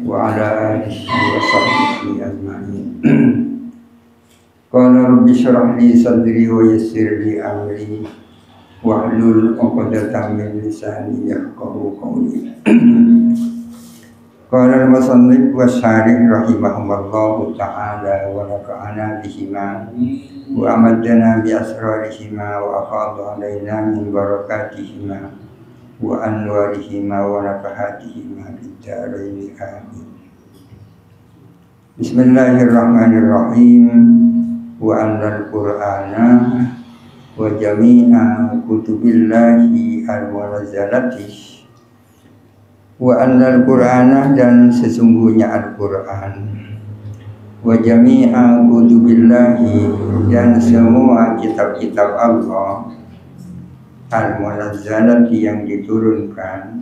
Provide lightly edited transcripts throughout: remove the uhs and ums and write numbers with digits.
wa ala alihi wa sahbihi ajma'in. Qala rabbi shrah li sadri wa yassir li amri wahlul 'uqdatam min lisani yafqahu qawli. Qala al-musannif wa syarih rahimahullahu ta'ala wa nafa'ana bihima wa amadana bi asrarihima wa afadha alaina min barakatihima wa anwarihima wa nafahatihima bid-dharain amin. Bismillahirrahmanirrahim. Wa anzal qur'ana wa jami'a kutubillahi al-munazzalati wa anzal qur'ana, dan sesungguhnya Al-Qur'an, wa jami'a kutubillahi, dan semua kitab-kitab Allah al-munazzalati yang diturunkan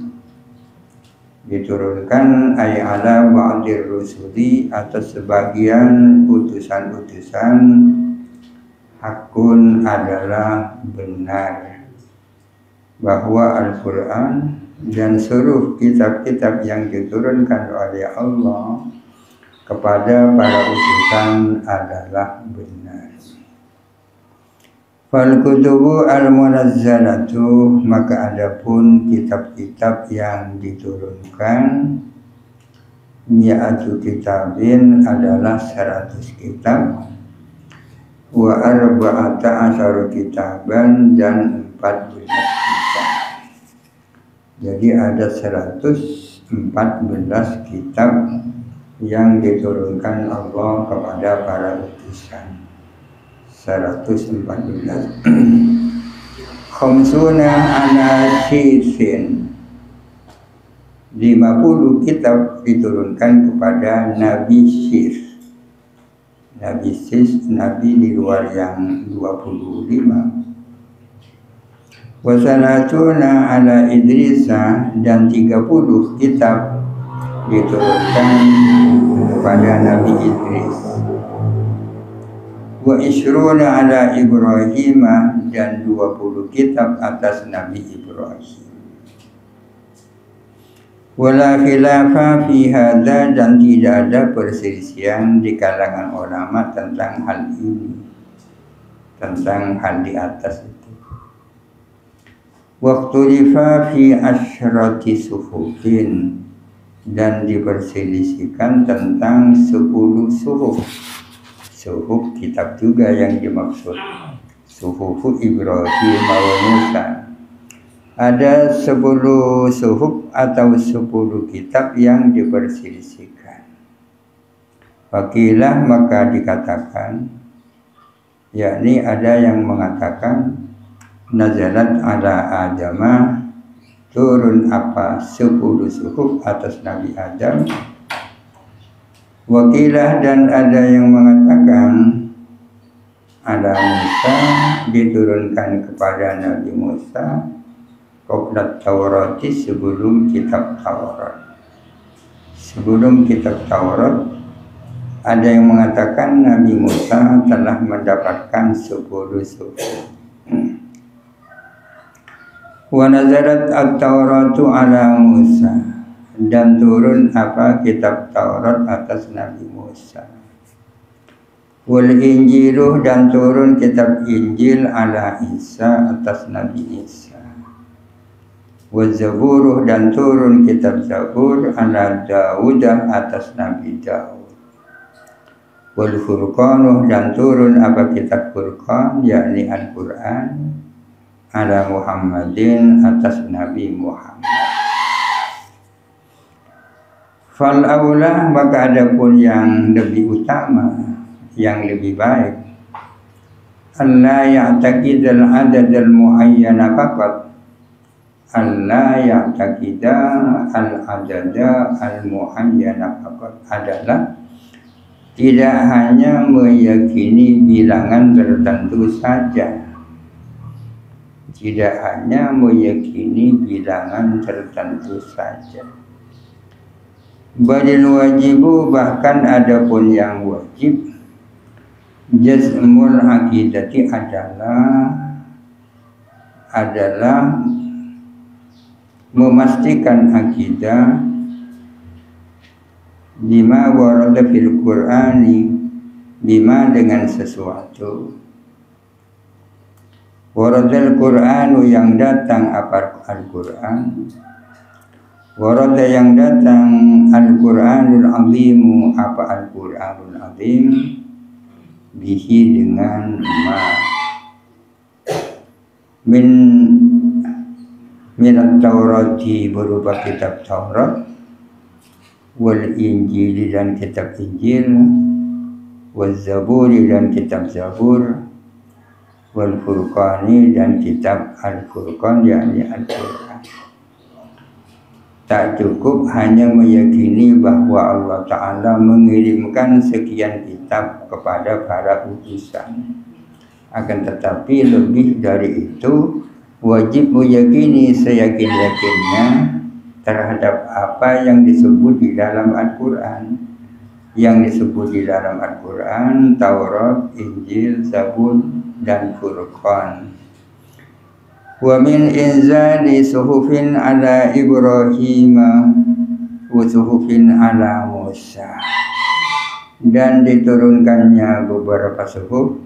ay ala ba'dir rusuli, atas sebagian utusan-utusan, hakun adalah benar, bahwa Al-Quran dan seluruh kitab-kitab yang diturunkan oleh Allah kepada para utusan adalah benar. Fal kutubu al-munazzalatu, maka adapun kitab-kitab yang diturunkan, mi'atu kitabin adalah 100 kitab, wa arba'ata asyara kitaban, dan 14 kitab. Jadi ada 114 kitab yang diturunkan Allah kepada para utusan. 114 khamsuna ala sisin, 50 kitab diturunkan kepada Nabi Sis. Nabi Sis, Nabi di luar yang 25. Wasanatuna ala Idrisa, dan 30 kitab diturunkan kepada Nabi Idris. Wa ishruna ala Ibrahim, dan 20 kitab atas Nabi Ibrahim. Wala khilafa fi hadza, dan tidak ada perselisihan di kalangan ulama tentang hal ini, tentang hal di atas itu. Waqtulifa fi asyrati suhufin, dan diperselisihkan tentang 10 suhuf. Suhuf kitab juga yang dimaksud, suhuf Ibrahim wa Musa. Ada 10 suhuf atau 10 kitab yang diperselisihkan. Wakilah, maka dikatakan, yakni ada yang mengatakan nazalat ala Adama, turun apa 10 suhuf atas Nabi Adam. Wakilah, dan ada yang mengatakan ada Musa, diturunkan kepada Nabi Musa qabla Taurati, sebelum kitab Taurat. Sebelum kitab Taurat, ada yang mengatakan Nabi Musa telah mendapatkan 10 suhuf. Wa nazarat at-Tauratu ala Musa, dan turun apa kitab Taurat atas Nabi Musa. Wal Injilu, dan turun kitab Injil ala Isa, atas Nabi Isa. Wal Zaburuh, dan turun kitab Zabur ala Daud, atas Nabi Daud. Wal Furqanuh, dan turun apa kitab Furqan, yakni Al-Quran, ala Muhammadin, atas Nabi Muhammad. Fal aulah, maka adapun yang lebih utama, yang lebih baik, alla ya'taqidal adadal muayyana faqat, alla ya'taqida al adada al muayyana faqat, adalah tidak hanya meyakini bilangan tertentu saja. Tidak hanya meyakini bilangan tertentu saja. Balil wajibu, bahkan adapun yang wajib, jazmul aqidati adalah memastikan akidah bima warada fil Qur'ani, bima dengan sesuatu. Waradal Qur'anu yang datang apa Al-Qur'an, warada yang datang Al-Qur'anul Azimu apa Al-Qur'anul Azim, bihi dengan ma min at-Taurati berupa kitab Taurat, wal Injil dan kitab Injil, wal Zaburi dan kitab Zabur, wal Furqani dan kitab Al-Furqan yakni Al-Quran. Tak cukup hanya meyakini bahwa Allah Ta'ala mengirimkan sekian kitab kepada para utusan, akan tetapi lebih dari itu wajib meyakini seyakin-yakinnya terhadap apa yang disebut di dalam Al-Quran. Yang disebut di dalam Al-Quran, Taurat, Injil, Zabur, dan Furqan. Wa min inzali suhufin ala Ibrahim wa suhufin ala Musa, dan diturunkannya beberapa suhuf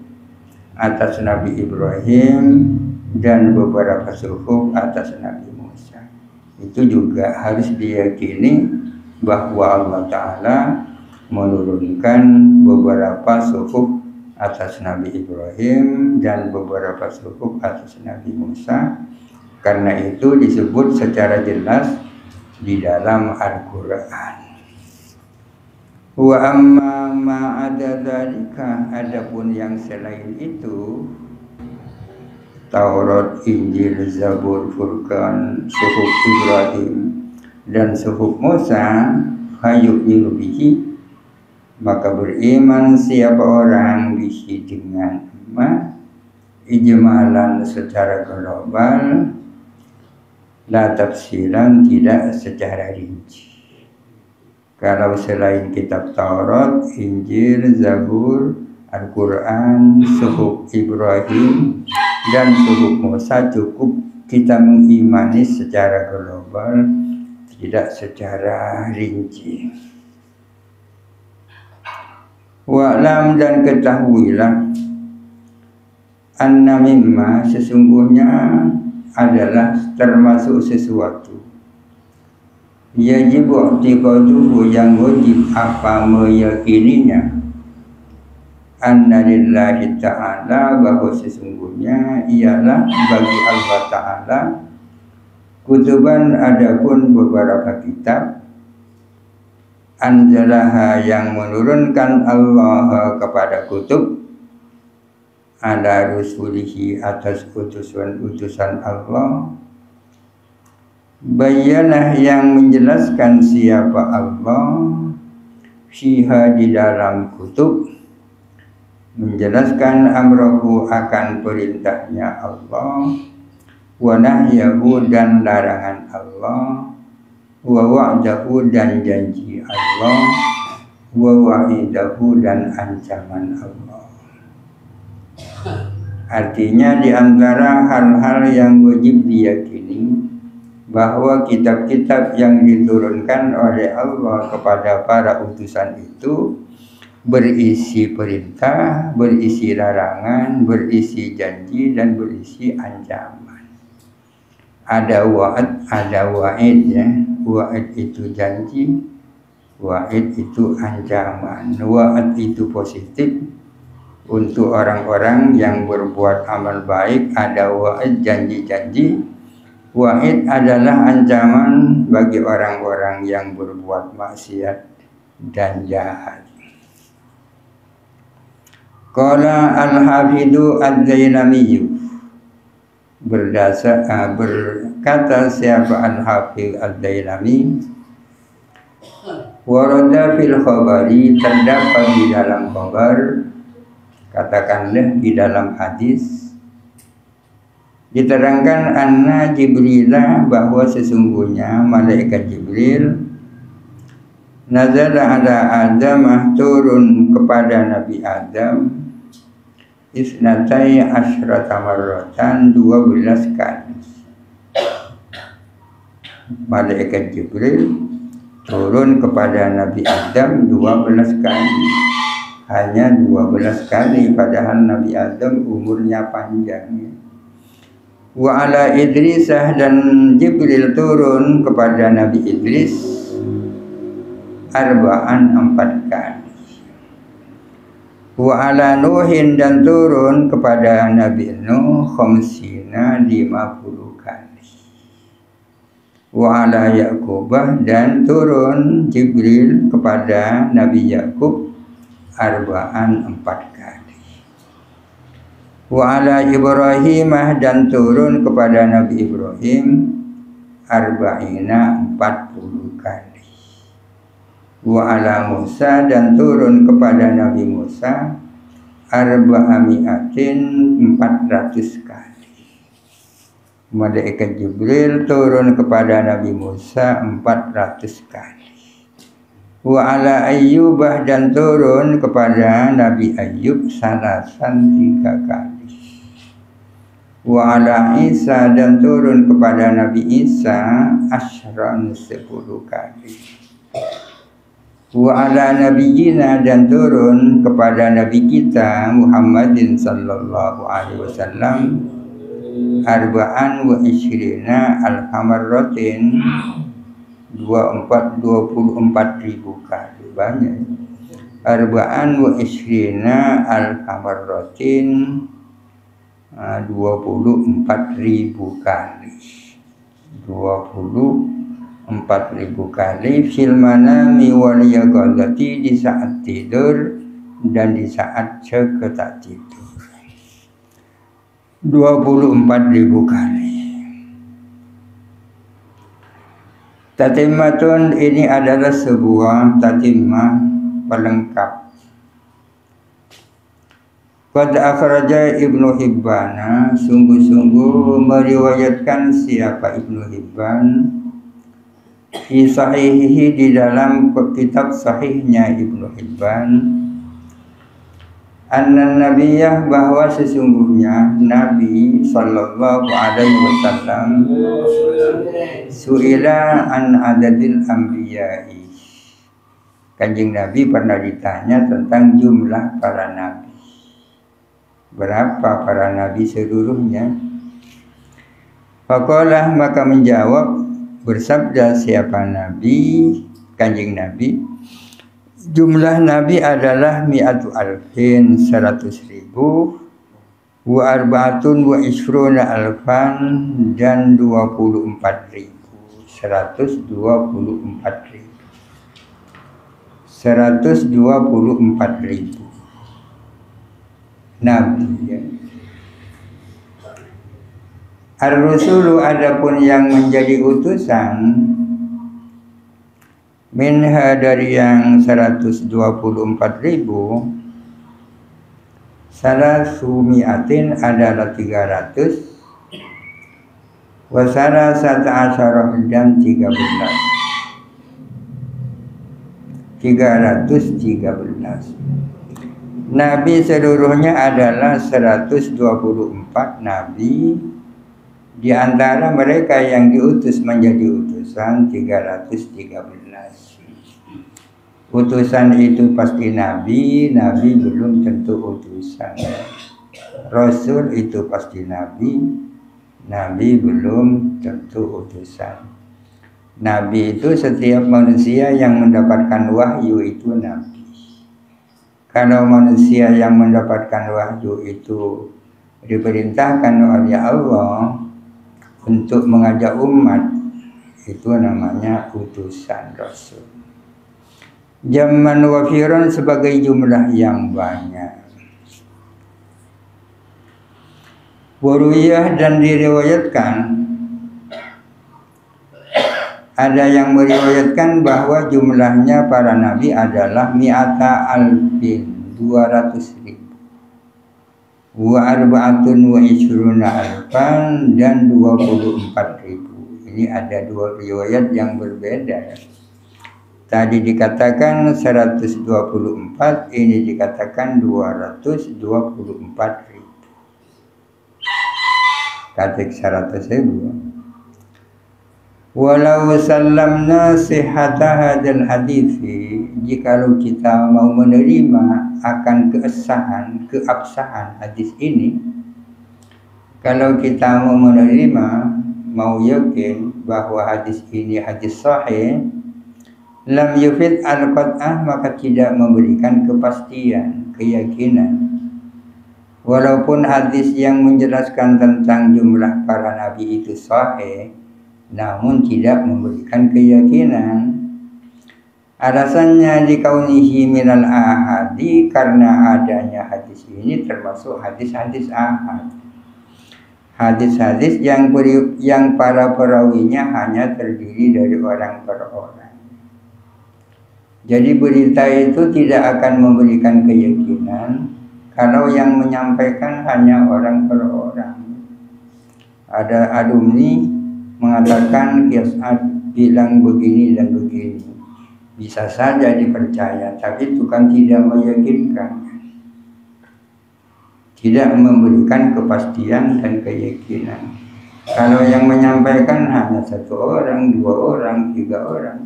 atas Nabi Ibrahim dan beberapa suhuf atas Nabi Musa. Itu juga harus diyakini bahwa Allah Ta'ala menurunkan beberapa suhuf atas Nabi Ibrahim dan beberapa suhuf atas Nabi Musa, karena itu disebut secara jelas di dalam Al-Quran. Wa amma ma'ada dzalika, adapun yang selain itu, Taurat, Injil, Zabur, Furqan, suhuf Ibrahim dan suhuf Musa, fayu'minu bihi, maka beriman siapa orang bihi dengan ma ijmalan secara global, la tafsilan tidak secara rinci. Kalau selain kitab Taurat, Injil, Zabur, Al-Quran, suhuf Ibrahim dan suhuf Musa, cukup kita mengimani secara global, tidak secara rinci. Wa'lam, dan ketahuilah, anna mimma sesungguhnya adalah termasuk sesuatu, yajib i'tiqaduhu yang wajib apa meyakininya, anna lillahi ta'ala bahwa sesungguhnya ialah bagi Allah Ta'ala kutuban adapun beberapa kitab, anzalaha yang menurunkan Allah kepada kutub, ala rusulihi atas utusan Allah, bayanah yang menjelaskan siapa Allah, fiha di dalam kutub, menjelaskan amrahu akan perintahnya Allah, wa nahyahu dan larangan Allah, wa wa'dahu dan janji Allah, wa wa'idahu dan ancaman Allah. Artinya di antara hal-hal yang wajib diyakini bahwa kitab-kitab yang diturunkan oleh Allah kepada para utusan itu berisi perintah, berisi larangan, berisi janji, dan berisi ancaman. Ada wa'ad, ada wa'id ya. Wa'id itu janji, wa'id itu ancaman. Wa'id itu positif untuk orang-orang yang berbuat amal baik, ada wa'id janji-janji. Wa'id adalah ancaman bagi orang-orang yang berbuat maksiat dan jahat. Qala al-Hafidhu ad-Dailami, berkata siapa Al-Hafidh Ad-Dailami, warada fil khabari, terdapat di dalam khabar, katakanlah di dalam hadis, diterangkan anna Jibrilah bahwa sesungguhnya malaikat Jibril nazala ala Adam, turun kepada Nabi Adam, isnatai asyrata marratan, 12 kali. Malaikat Jibril turun turun kepada Nabi Adam 12 kali. Hanya 12 kali, padahal Nabi Adam umurnya panjang. Wa ala Idrisah, dan Jibril turun kepada Nabi Idris arba'an 4 kali. Wa ala Nuhin, dan turun kepada Nabi Nuh khamsina 50 kali. Wa ala Ya'qubah, dan turun Jibril kepada Nabi Ya'qub arba'an 4 kali. Wa ala Ibrahimah, dan turun kepada Nabi Ibrahim arba'ina 40 kali. Wa ala Musa, dan turun kepada Nabi Musa arba'amiatin 400 kali. Malaikat Jibril turun kepada Nabi Musa 400 kali. Wa ala Ayyubah, dan turun kepada Nabi Ayyub salasan 3 kali. Wa ala Isa, dan turun kepada Nabi Isa asyran 10 kali. Wa ala Nabiyina, dan turun kepada Nabi kita Muhammadin sallallahu alaihi wasallam arba'an wa ishrina al-hamarratin 24.000 kali. Banyak. Arba'an wa ishrina al-hamarratin 24.000 kali. 24.000 kali fil manami wal yaqadati, di saat tidur dan di saat seketak tidur. 24.000 kali. Tatimmatun, ini adalah sebuah tatimah pelengkap. Qad akhraja Ibnu Hibban, sungguh-sungguh meriwayatkan siapa Ibnu Hibban fi sahihihi, di dalam kitab sahihnya Ibnu Hibban, anna nabiyah, bahwa sesungguhnya Nabi sallallahu alaihi wasallam su'ila an adadil anbiya'i, Kanjeng Nabi pernah ditanya tentang jumlah para nabi, berapa para nabi seluruhnya. Faqalah, maka menjawab, bersabda siapa Nabi, Kanjeng Nabi, jumlah nabi adalah mi'atu alfin, 100.000, wa arba'atun wa ishruna alfan, dan 24.000, 124.000 nabi, ya. Ar-rusulu, adapun yang menjadi utusan, minha, dari yang 124.000, salasumiatin adalah 300, wasara sata'asyarah, dan 313. Nabi seluruhnya adalah 124 nabi. Di antara mereka yang diutus menjadi utusan 313. Utusan itu pasti nabi, nabi belum tentu utusan. Rasul itu pasti nabi, nabi belum tentu utusan. Nabi itu setiap manusia yang mendapatkan wahyu itu nabi. Kalau manusia yang mendapatkan wahyu itu diperintahkan oleh Allah untuk mengajak umat, itu namanya utusan Rasul. Zaman wafiron, sebagai jumlah yang banyak. Waruyah, dan diriwayatkan, ada yang meriwayatkan bahwa jumlahnya para nabi adalah mi'ata alfin, 200.000. Wa arba'atun wa ishruna alfan, dan 24.000. Ini ada dua riwayat yang berbeda. Tadi dikatakan 124, ini dikatakan 224.000. Katik 100.000. Walau sallamna sihhata hadzal hadits, jikalau kita mau menerima akan keabsahan hadis ini, kalau kita mau menerima, mau yakin bahwa hadis ini hadis sahih, lam yufid al-qat'ah, maka tidak memberikan kepastian, keyakinan. Walaupun hadis yang menjelaskan tentang jumlah para nabi itu sahih, namun tidak memberikan keyakinan. Alasannya dikaunihi minal ahadi, karena adanya hadis ini termasuk hadis-hadis ahad. Hadis-hadis yang para perawinya hanya terdiri dari orang per orang. Jadi berita itu tidak akan memberikan keyakinan kalau yang menyampaikan hanya orang per orang. Ada alumni mengatakan Qiyas'ad bilang begini dan begini, bisa saja dipercaya, tapi itu kan tidak meyakinkan, tidak memberikan kepastian dan keyakinan. Kalau yang menyampaikan hanya satu orang, dua orang, tiga orang,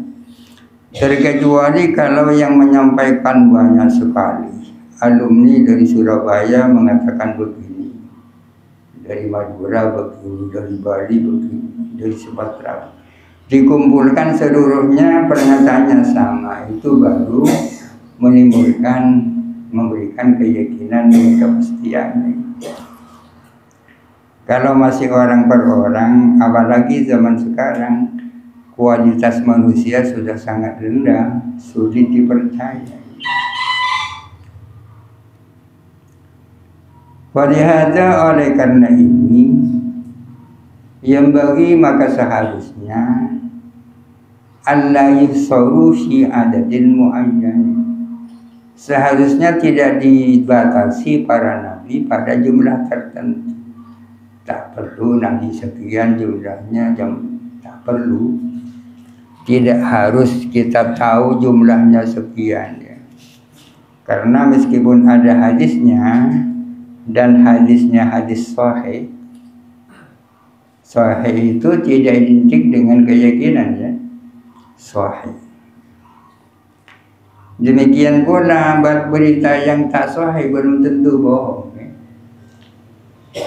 terkecuali kalau yang menyampaikan banyak sekali. Alumni dari Surabaya mengatakan begini, dari Madura begini, dari Bali begini, dari Sumatera, dikumpulkan seluruhnya pernyataannya sama, itu baru memberikan keyakinan dan kepastian. Kalau masih orang per orang, apalagi zaman sekarang, kualitas manusia sudah sangat rendah, sulit dipercaya. Walihada, oleh karena ini, yang bagi maka seharusnya Allah yusaru fi adadil muayyan, seharusnya tidak dibatasi para nabi pada jumlah tertentu. Tak perlu nabi sekian jumlahnya, tak perlu. Tidak harus kita tahu jumlahnya sekian ya. Karena meskipun ada hadisnya dan hadisnya hadis sahih, sahih itu tidak identik dengan keyakinan ya, sahih. Demikian pula berita yang tak sahih belum tentu bohong ya.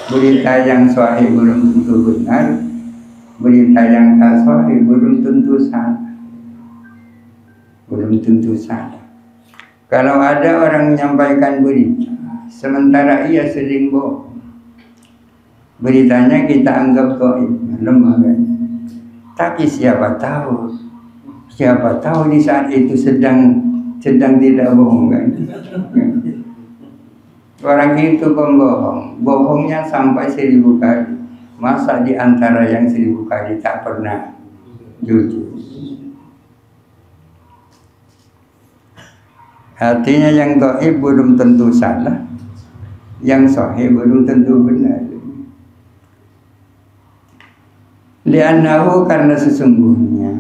Berita yang sahih belum tentu benar, berita yang tak sahih belum tentu salah, belum tentu salah. Kalau ada orang menyampaikan berita sementara ia sering bohong, beritanya kita anggap dhaif, lemah kan? Tapi siapa tahu di saat itu sedang tidak bohong kan? Orang itu pembohong, bohongnya sampai 1000 kali. Masa di antara yang 1000 kali tak pernah jujur? Artinya yang dhaif belum tentu salah, yang sahih belum tentu benar. Li'annahu, karena sesungguhnya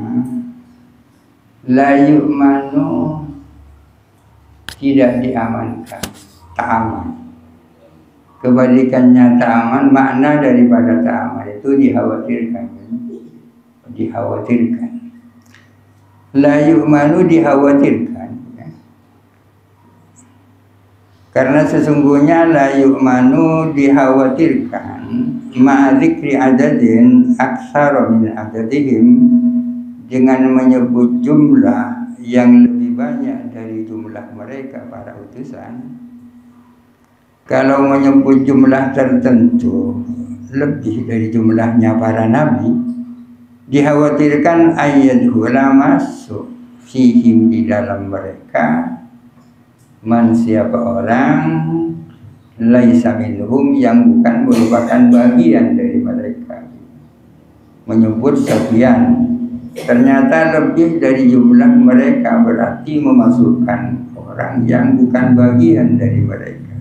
la yu'manu, tidak diamankan, tak aman. Kebalikannya tak aman, makna daripada tak aman itu dikhawatirkan. La yu'manu, dikhawatirkan. Karena sesungguhnya la yu'manu, dikhawatirkan, ma'adzikri adadin aksara min adadihim, dengan menyebut jumlah yang lebih banyak dari jumlah mereka para utusan. Kalau menyebut jumlah tertentu lebih dari jumlahnya para nabi, dikhawatirkan ayyadhula, masuk fihim, di dalam mereka, man, siapa orang, laisa minhum, yang bukan merupakan bagian dari mereka. Menyebut sekian, ternyata lebih dari jumlah mereka, berarti memasukkan orang yang bukan bagian dari mereka.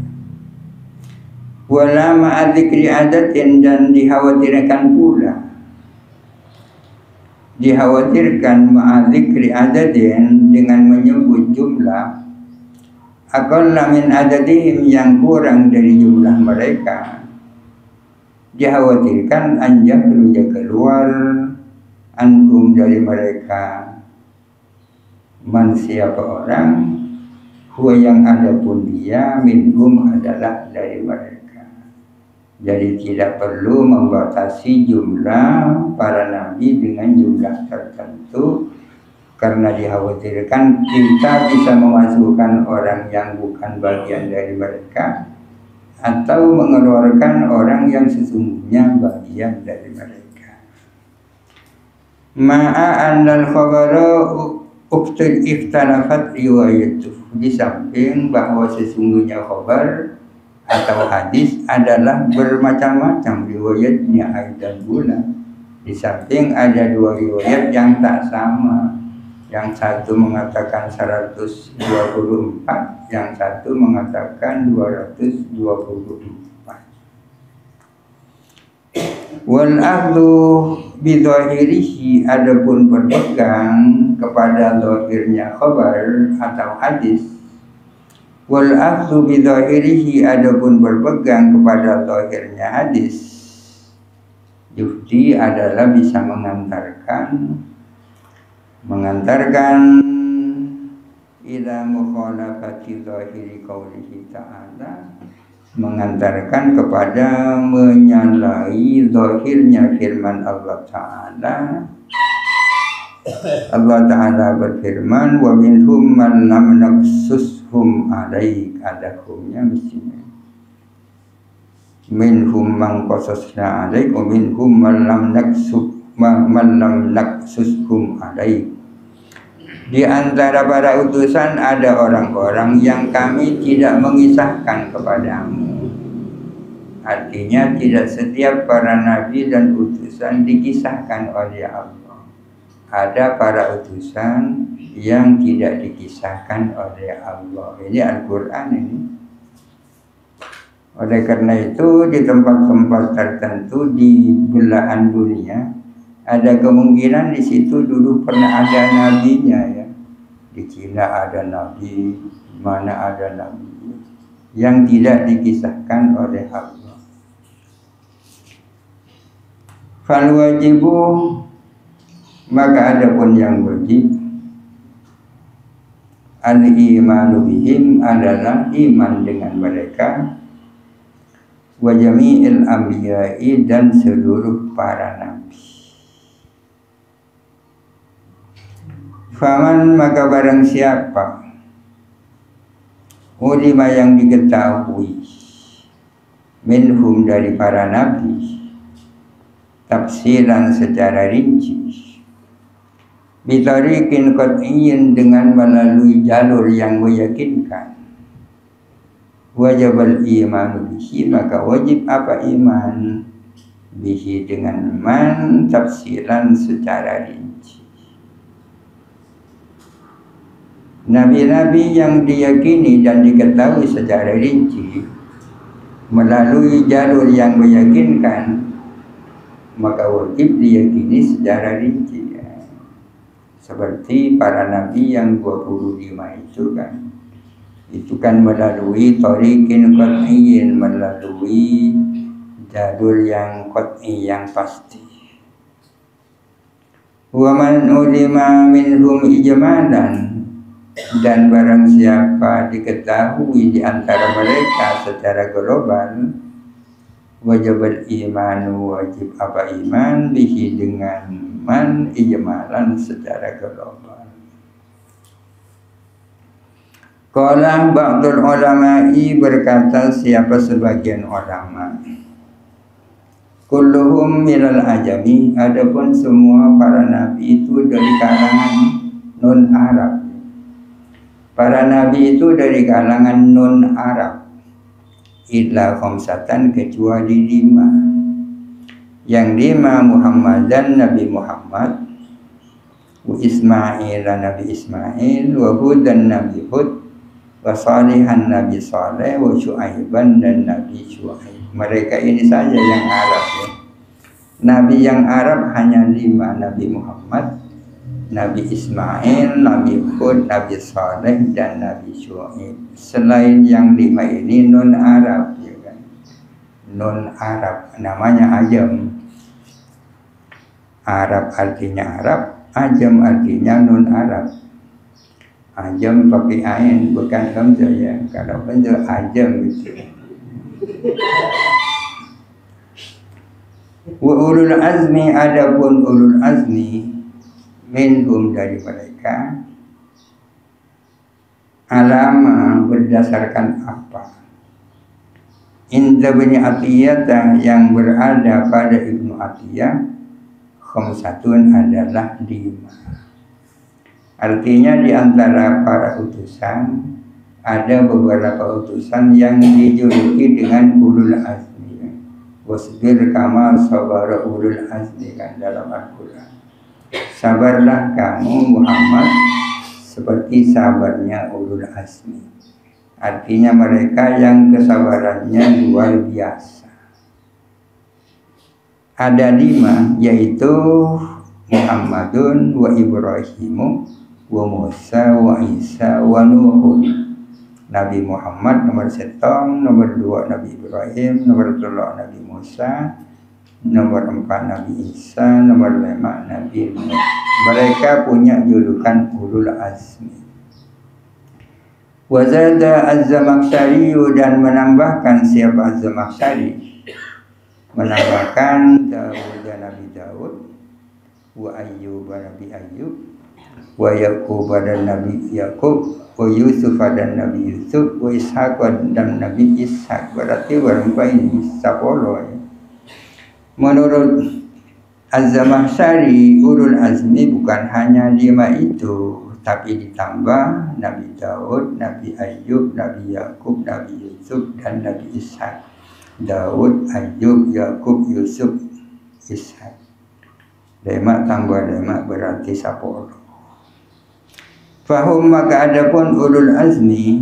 Wala ma'adzikri adatin, dan dikhawatirkan pula, dikhawatirkan ma'adzikri adatin, dengan menyebut jumlah aqalla min adadihim, yang kurang dari jumlah mereka. Dikhawatirkan anjahruja, keluar, anhum dari mereka, man siapa orang, huwa yang ada pun dia, minhum adalah dari mereka. Jadi tidak perlu membatasi jumlah para nabi dengan jumlah tertentu, karena dikhawatirkan kita bisa memasukkan orang yang bukan bagian dari mereka atau mengeluarkan orang yang sesungguhnya bagian dari mereka. Ma'a annal khabara uktul ikhtalafat riwayatuh, di samping bahwa sesungguhnya khabar atau hadis adalah bermacam-macam riwayatnya aidan pula. Di samping ada dua riwayat yang tak sama. Yang satu mengatakan 124, yang satu mengatakan 224. Wal akhdhu bidhahirihi, adapun berpegang kepada zahirnya khabar atau hadis. Wal akhdhu bidhahirihi, adapun berpegang kepada zahirnya hadis, yufti adalah bisa mengantarkan ila mukhalafati zahiri qaulihi ta'ala, mengantarkan kepada menyalahi zahirnya firman Allah Ta'ala. Allah Ta'ala berfirman, wa minhum man lam naqsushum alaik, ada humnya mestinya minhum man qasasna alaik wa minhum man lam naqsushum alaik. Di antara para utusan ada orang-orang yang kami tidak mengisahkan kepadamu. Artinya tidak setiap para nabi dan utusan dikisahkan oleh Allah. Ada para utusan yang tidak dikisahkan oleh Allah. Ini Al-Quran ini. Oleh karena itu di tempat-tempat tertentu di belahan dunia ada kemungkinan di situ dulu pernah ada nabinya ya. Di Cina ada nabi, mana ada nabi yang tidak dikisahkan oleh Allah. Fal wajibu, maka adapun yang wajib, al-imanu bihim adalah iman dengan mereka, wa jami'il anbiya'i, dan seluruh para nabi. Faman, maka barang siapa, ulima yang diketahui, minhum dari para nabi, tafsiran secara rinci, bitariqin qat'iyyin, dengan melalui jalur yang meyakinkan, wajibal iman bihi, maka wajib apa iman bihi dengan man, tafsiran secara rinci. Nabi-nabi yang diyakini dan diketahui secara rinci melalui jalur yang meyakinkan, maka wajib diyakini secara rinci ya. Seperti para nabi yang 25 itu kan melalui tariqin qat'iyyin, melalui jalur yang qat'i, yang pasti. Wa man ulima minhum ijmalan, dan barang siapa diketahui di antara mereka secara global, wajibal imanu, wajib apa iman bihi dengan man, ijmalan secara global. Qala ba'dul ulama'i, berkata siapa sebagian ulama, kulluhum minal ajami, adapun semua para nabi itu dari kalangan non Arab. Para nabi itu dari kalangan non Arab, illa khamsatan, kecuali 5. Yang 5 Muhammadan, Nabi Muhammad, wa Ismail, Nabi Ismail, wa Hudan, Nabi Hud, wa Salihan, Nabi Saleh, wa Syuaiban, dan Nabi Syuaib. Mereka ini saja yang Arab ya. Nabi yang Arab hanya 5, Nabi Muhammad, Nabi Ismail, Nabi Hud, Nabi Saleh, dan Nabi Syuaib. Selain yang 5 ini non Arab ya kan? Non Arab, namanya ajam. Arab artinya Arab, ajam artinya non Arab. Ajam pakai ain bukan hamzah ya. Kalau hamzah ajam gitu. Wa ulul azmi, adapun ulul azmi minhum dari mereka, alama berdasarkan apa? Inda Ibnu Atiyah yang berada pada Ibnu Atiyah, khamsatun adalah 5. Artinya di antara para utusan ada beberapa utusan yang dijuluki dengan ulul azmi. Wasbir kama sabara ulul azmi kan dalam Al-Quran. Sabarlah kamu Muhammad seperti sabarnya ulul azmi. Artinya mereka yang kesabarannya luar biasa. Ada 5, yaitu Muhammadun wa Ibrahimu wa Musa wa Isa wa Nuhun. Nabi Muhammad nomor 1, nomor 2 Nabi Ibrahim, nomor 3 Nabi Musa, nomor 4 Nabi Isa, nomor 5 Nabi Nuh. Mereka punya julukan ulul azmi. Wa zada Az-Zamakhsyari, dan menambahkan siapa Az-Zamakhsyari, menambahkan Daud dan Nabi Daud, wa Ayyub Nabi Ayyub, wa Yaqub dan Nabi Yaqub, wa Yusuf dan Nabi Yusuf, wa Ishaq dan Nabi Ishaq. Berarti berapa ini? 10 ya. Menurut Az-Zamakhsyari, ulul azmi bukan hanya 5 itu, tapi ditambah Nabi Daud, Nabi Ayyub, Nabi Yaqub, Nabi Yusuf dan Nabi Ishaq. Daud, Ayyub, Yaqub, Yusuf, Ishaq. Demak tambah demak berarti 10. Fahum, maka adapun ulul azmi,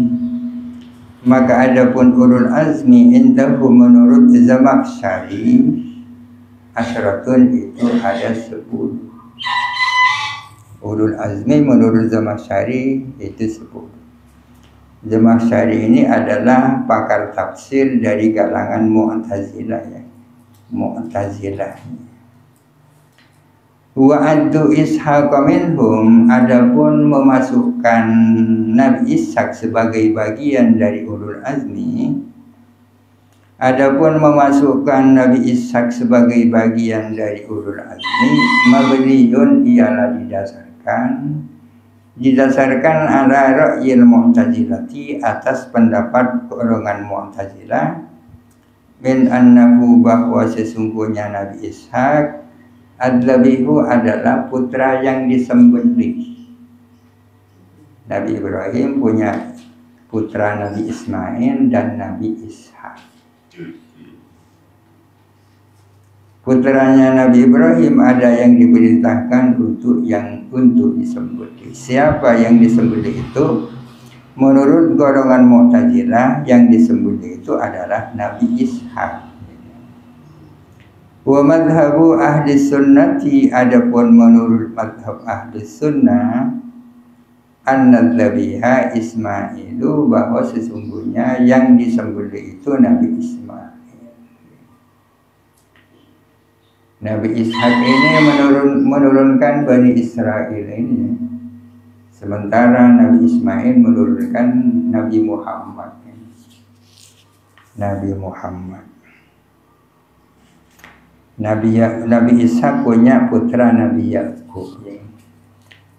indahu menurut Zamakhsyari, asyaratun itu ada 10. Ulul azmi menurut Zamakhsyari itu 10. Zamakhsyari ini adalah pakar tafsir dari kalangan Mu'tazilah ya. Mu'tazilah. Wa addu Ishaq minhum, adapun memasukkan Nabi Ishaq sebagai bagian dari ulul azmi, adapun memasukkan Nabi Ishaq sebagai bagian dari ulul azmi, mabniyun ialah didasarkan ala ra'yil Mu'tazilati, atas pendapat golongan Mu'tazilah, min annahu, bahwa sesungguhnya Nabi Ishaq ad-Dhabihu adalah putra yang disembelih. Nabi Ibrahim punya putra Nabi Ismail dan Nabi Ishaq. Putranya Nabi Ibrahim ada yang diperintahkan untuk disembelih. Siapa yang disembelih itu? Menurut golongan Mu'tazilah, yang disembelih itu adalah Nabi Ishaq. Wa madhabu ahli sunnati, adapun menurut madhab ahli sunnah, an-nadzabiha Ismailu, bahwa sesungguhnya yang disembelih itu Nabi Ismail. Nabi Ishaq ini menurunkan Bani Israel ini, sementara Nabi Ismail menurunkan Nabi Muhammad. Nabi Ishaq punya putra Nabi Yaqub.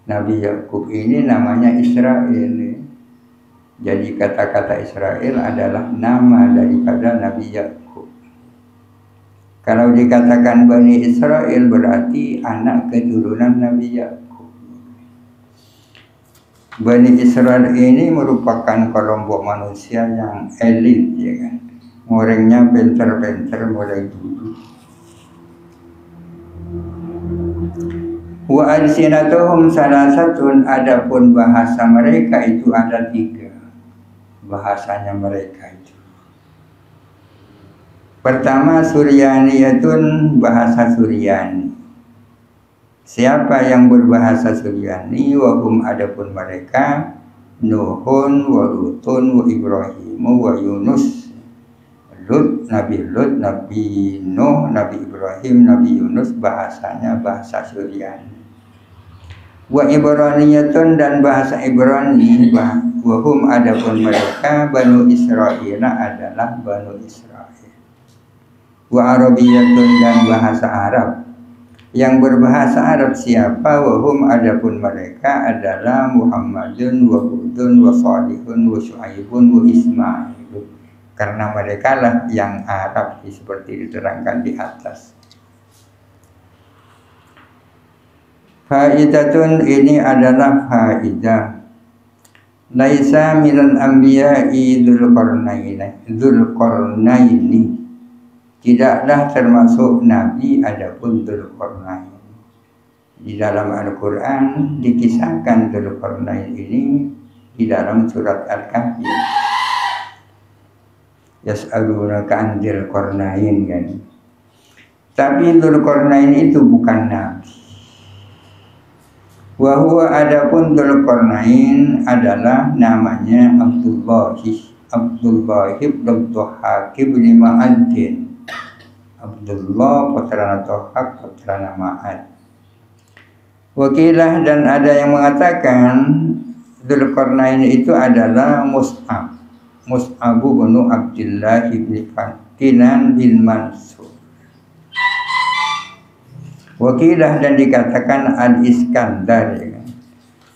Nabi Yaqub ini namanya Israel. Jadi kata-kata Israel adalah nama daripada Nabi Yaqub. Kalau dikatakan Bani Israel berarti anak keturunan Nabi Yaqub. Bani Israel ini merupakan kelompok manusia yang elit, ya kan. Orangnya pinter-pinter mulai dulu. Wa alsinatuhum salasatun, adapun bahasa mereka itu ada 3. Bahasanya mereka itu, pertama Suryaniyatun, bahasa Suryani. Siapa yang berbahasa Suryani? Wahum, adapun mereka, Nuhun wa Lutun wa Ibrahimu wa Yunus. Lut, Nabi Nuh, Nabi Ibrahim, Nabi Yunus bahasanya bahasa Suryani. Wa Ibraniyatun dan bahasa Ibrani, wahum adapun mereka Banu Israil adalah Banu Israil. Wa Arabiyatun dan bahasa Arab. Yang berbahasa Arab siapa? Wahum adapun mereka adalah Muhammadun wa Hudun wa Salihun wa Syuaibun wa Ismail. Karena mereka lah yang Arab seperti diterangkan di atas. Faidatun ini adalah faidah. Laisa minal anbiya'i Dzulqarnaini. Tidaklah termasuk nabi adapun Dzulqarnain. Di dalam Al-Qur'an dikisahkan Dzulqarnain ini di dalam surat Al-Kahfi. Yas'alunaka 'an Dzulqarnain kan. Tapi Dzulqarnain itu bukan nabi. Wa huwa adapun Dzulqarnain adalah namanya Abdullah bin Dhahhak bin Ma'ad. Abdullah putra Dhahhak putra Ma'ad. Wakilah dan ada yang mengatakan Dzulqarnain itu adalah Mus'ab bin Abdullah bin Kinan bin Mansur. Wakilah dan dikatakan Al-Iskandar ya kan?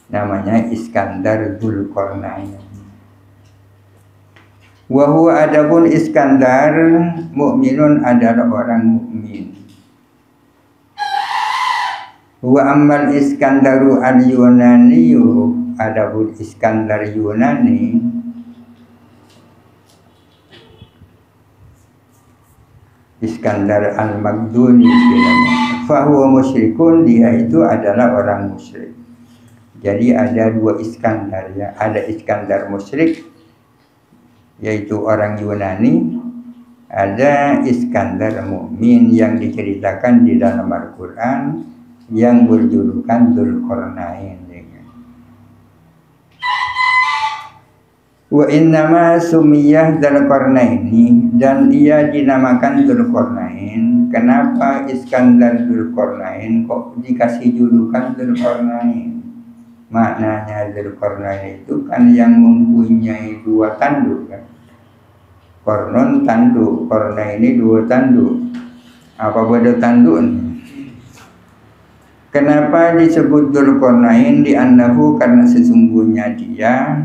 Namanya Iskandar Dzulqarnain. Wa huwa adapun Iskandar mukminun adalah orang mukmin. Wa ammal Iskandaru al-Yunani adapun Iskandar Yunani Iskandar al-Magduni fahuwa musyrikun, dia itu adalah orang musyrik. Jadi ada dua Iskandar ya, ada Iskandar musyrik yaitu orang Yunani, ada Iskandar mukmin yang diceritakan di dalam Al-Qur'an yang berjulukan Dzulqarnain ya. Wa innama sumiyah Dzulqarnaini, dan ia dinamakan Dzulqarnain. Kenapa Iskandar Dzulqarnain kok dikasih julukan Dzulqarnain? Maknanya Dzulqarnain itu kan yang mempunyai dua tanduk kan. Kornon tanduk, Qarnaini dua tanduk. Apa beda tanduk ini? Kenapa disebut Dzulqarnain? Diannahu karena sesungguhnya dia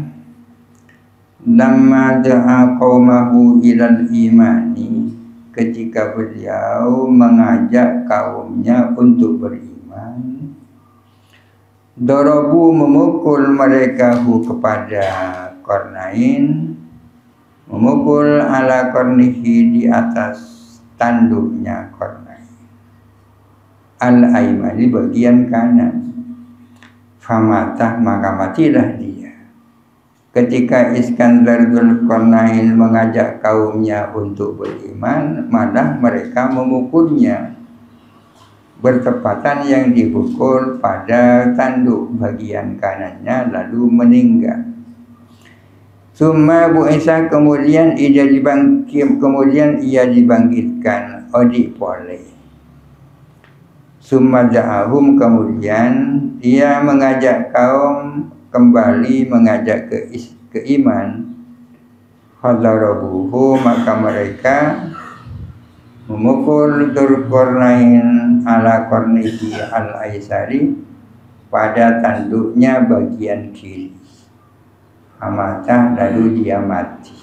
lamma da'a qaumahu ilal imani, ketika beliau mengajak kaumnya untuk beriman, darabu memukul mereka kepada Qarnain, memukul ala qarnihi di atas tanduknya Qarnain, al-aimani bagian kanan, famatah maka matilah dia. Ketika Iskandar Dzulqarnain mengajak kaumnya untuk beriman, malah mereka memukulnya. Bertepatan yang dipukul pada tanduk bagian kanannya lalu meninggal. Summa bu'isa kemudian ia dibangkitkan odipole. Summa da'ahum kemudian ia mengajak kaum kembali mengajak ke iman. Hadarabuhu maka mereka memukul Dzulqarnain ala qarnihi al-aisari pada tanduknya bagian kiri. Amatah lalu dia mati.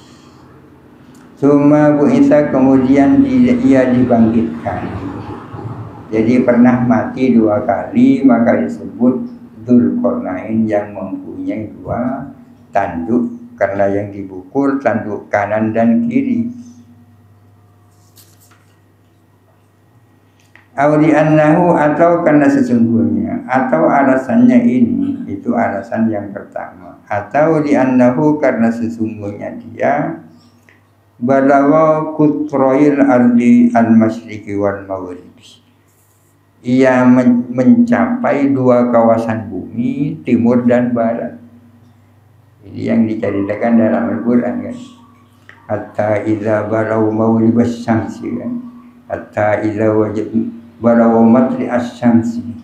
Summa bu'isa kemudian ia dibangkitkan. Jadi pernah mati dua kali maka disebut Dzulqarnain yang mempunyai dua tanduk, karena yang dipukul tanduk kanan dan kiri. Audi annahu atau karena sesungguhnya, atau alasannya ini, itu alasan yang pertama. Atau di annahu karena sesungguhnya dia balawa kutroil ardi al-masyriqi wal maghribi. Ia mencapai dua kawasan bumi, timur dan barat. Ini yang diceritakan dalam Al-Quran kan. hatta idza balaw mawlibas syamsi kan, hatta idza wajad balaw matli asy-syamsi.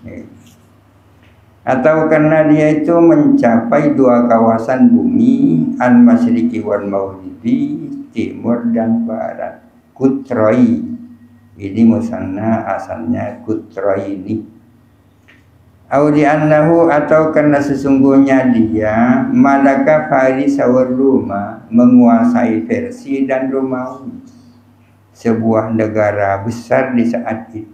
Atau karena dia itu mencapai dua kawasan bumi, al-masyriqi wal maghribi, timur dan barat. Kutroi, ini musanna asalnya kutroini. Audi annahu, atau karena sesungguhnya dia malaka Faris wa Roma, menguasai Persia dan Romawi, sebuah negara besar di saat itu.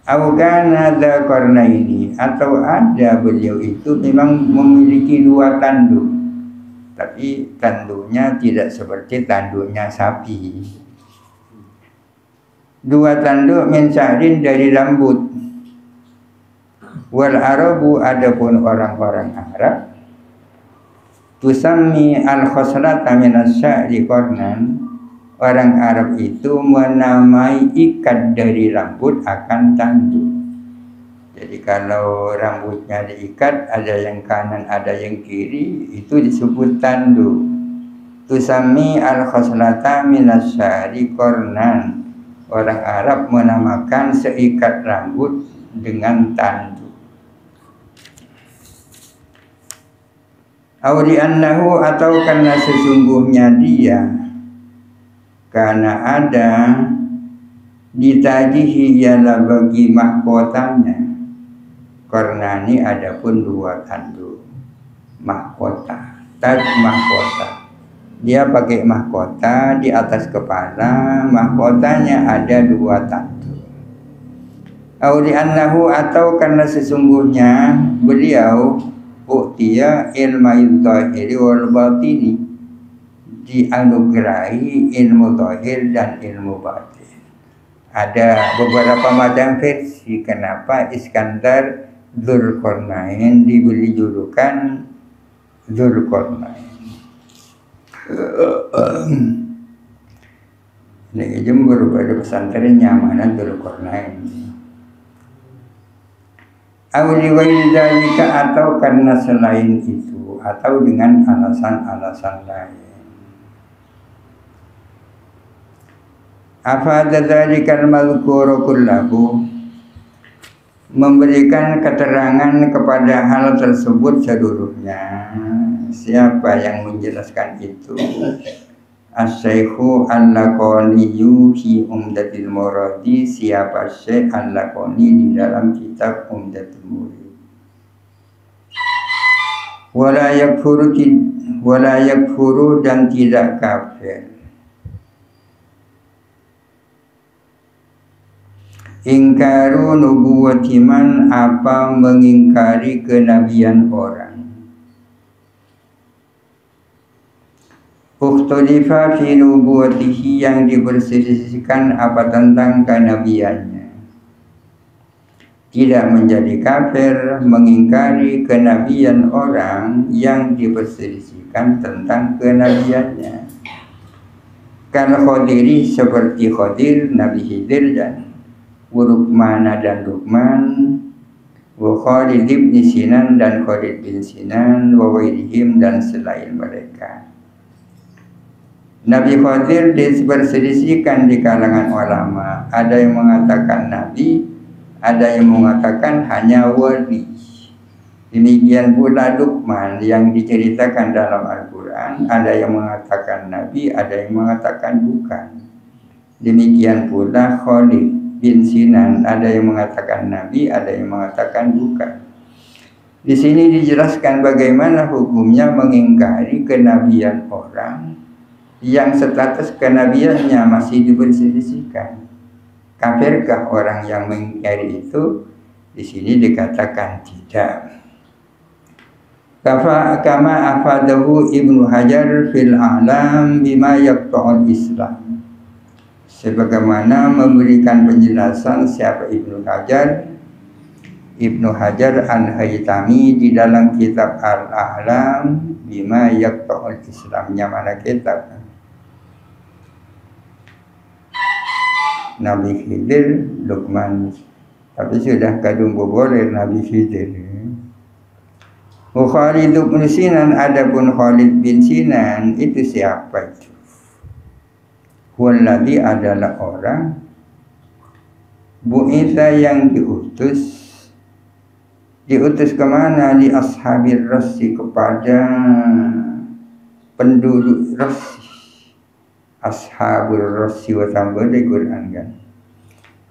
Awgana dza qarnaini, atau ada beliau itu memang memiliki dua tanduk, tapi tanduknya tidak seperti tanduknya sapi. Dua tanduk min sya'rin, dari rambut. Wal Arabu, adapun orang-orang Arab, tusammi al khoslata min asy-sya'ri qarnan, orang Arab itu menamai ikat dari rambut akan tanduk. Jadi kalau rambutnya diikat, ada yang kanan, ada yang kiri, itu disebut tanduk. Tusammi al khoslata min asy-sya'ri qarnan, orang Arab menamakan seikat rambut dengan tanduk. Audi annahu, atau karena sesungguhnya dia, karena ada ditajihi ialah bagi mahkotanya. Karena ini ada pun dua tanduk mahkota, taj mahkota. Dia pakai mahkota di atas kepala, mahkotanya ada dua tanduk. Audi annahu, atau karena sesungguhnya beliau u'tiya ilma'il zahiri wal batini, dianugerahi ilmu zahir dan ilmu batin. Ada beberapa macam versi kenapa Iskandar Dzulqarnain diberi julukan Dzulqarnain. Ini Jember pada pesantren nyamanan Dzulqarnain. Auli waildzalika, atau karena selain itu, atau dengan alasan-alasan lain. Afadha dzalikal mazkuru kullahu, memberikan keterangan kepada hal tersebut seluruhnya. Siapa yang menjelaskan itu? Asy-Syaikhu Al-Laqaniyu fi Umdatil Muradi, siapa Syekh Al-Laqani di dalam kitab Umdatul Murid. Wala yakfuru, dan tidak kafir. Ingkaru nubuwati man, apa mengingkari kenabian orang. Ukhtulifa fi nubuwatihi, yang diperselisihkan apa tentang kenabiannya. Tidak menjadi kafir mengingkari kenabian orang yang diperselisihkan tentang kenabiannya. Kal Khadiri, seperti Khadir, Nabi Khidir, dan Lukman dan Lukman, wa Khalid bin Sinan dan Khalid bin Sinan, wa ghairihim, dan selain mereka. Nabi Khadir diperselisihkan di kalangan ulama. Ada yang mengatakan nabi, ada yang mengatakan hanya wali. Demikian pula Lukman yang diceritakan dalam Al-Quran, ada yang mengatakan nabi, ada yang mengatakan bukan. Demikian pula Khalid bin Sinan, ada yang mengatakan nabi, ada yang mengatakan bukan. Di sini dijelaskan bagaimana hukumnya mengingkari kenabian orang yang status kenabiannya masih diperselisihkan. Kafirkah orang yang mengingkari itu? Di sini dikatakan tidak. Kama afadahu Ibnu Hajar fil A'lam bima yaqta'ul Islam. Sebagaimana memberikan penjelasan siapa Ibnu Hajar Al-Haytami di dalam kitab Al-A'lam bima yaqta'ul Islamnya, mana kitab Nabi Khidir, Lukman, tapi sudah kadung boboler Nabi Khidir. Khalid bin Sinan, adapun Khalid bin Sinan itu siapa itu? Walladzi adalah orang bu'itsa yang diutus kemana? Li ashabir rassi, kepada penduduk rassi. Ashabul rassi wa tambah di Quran kan.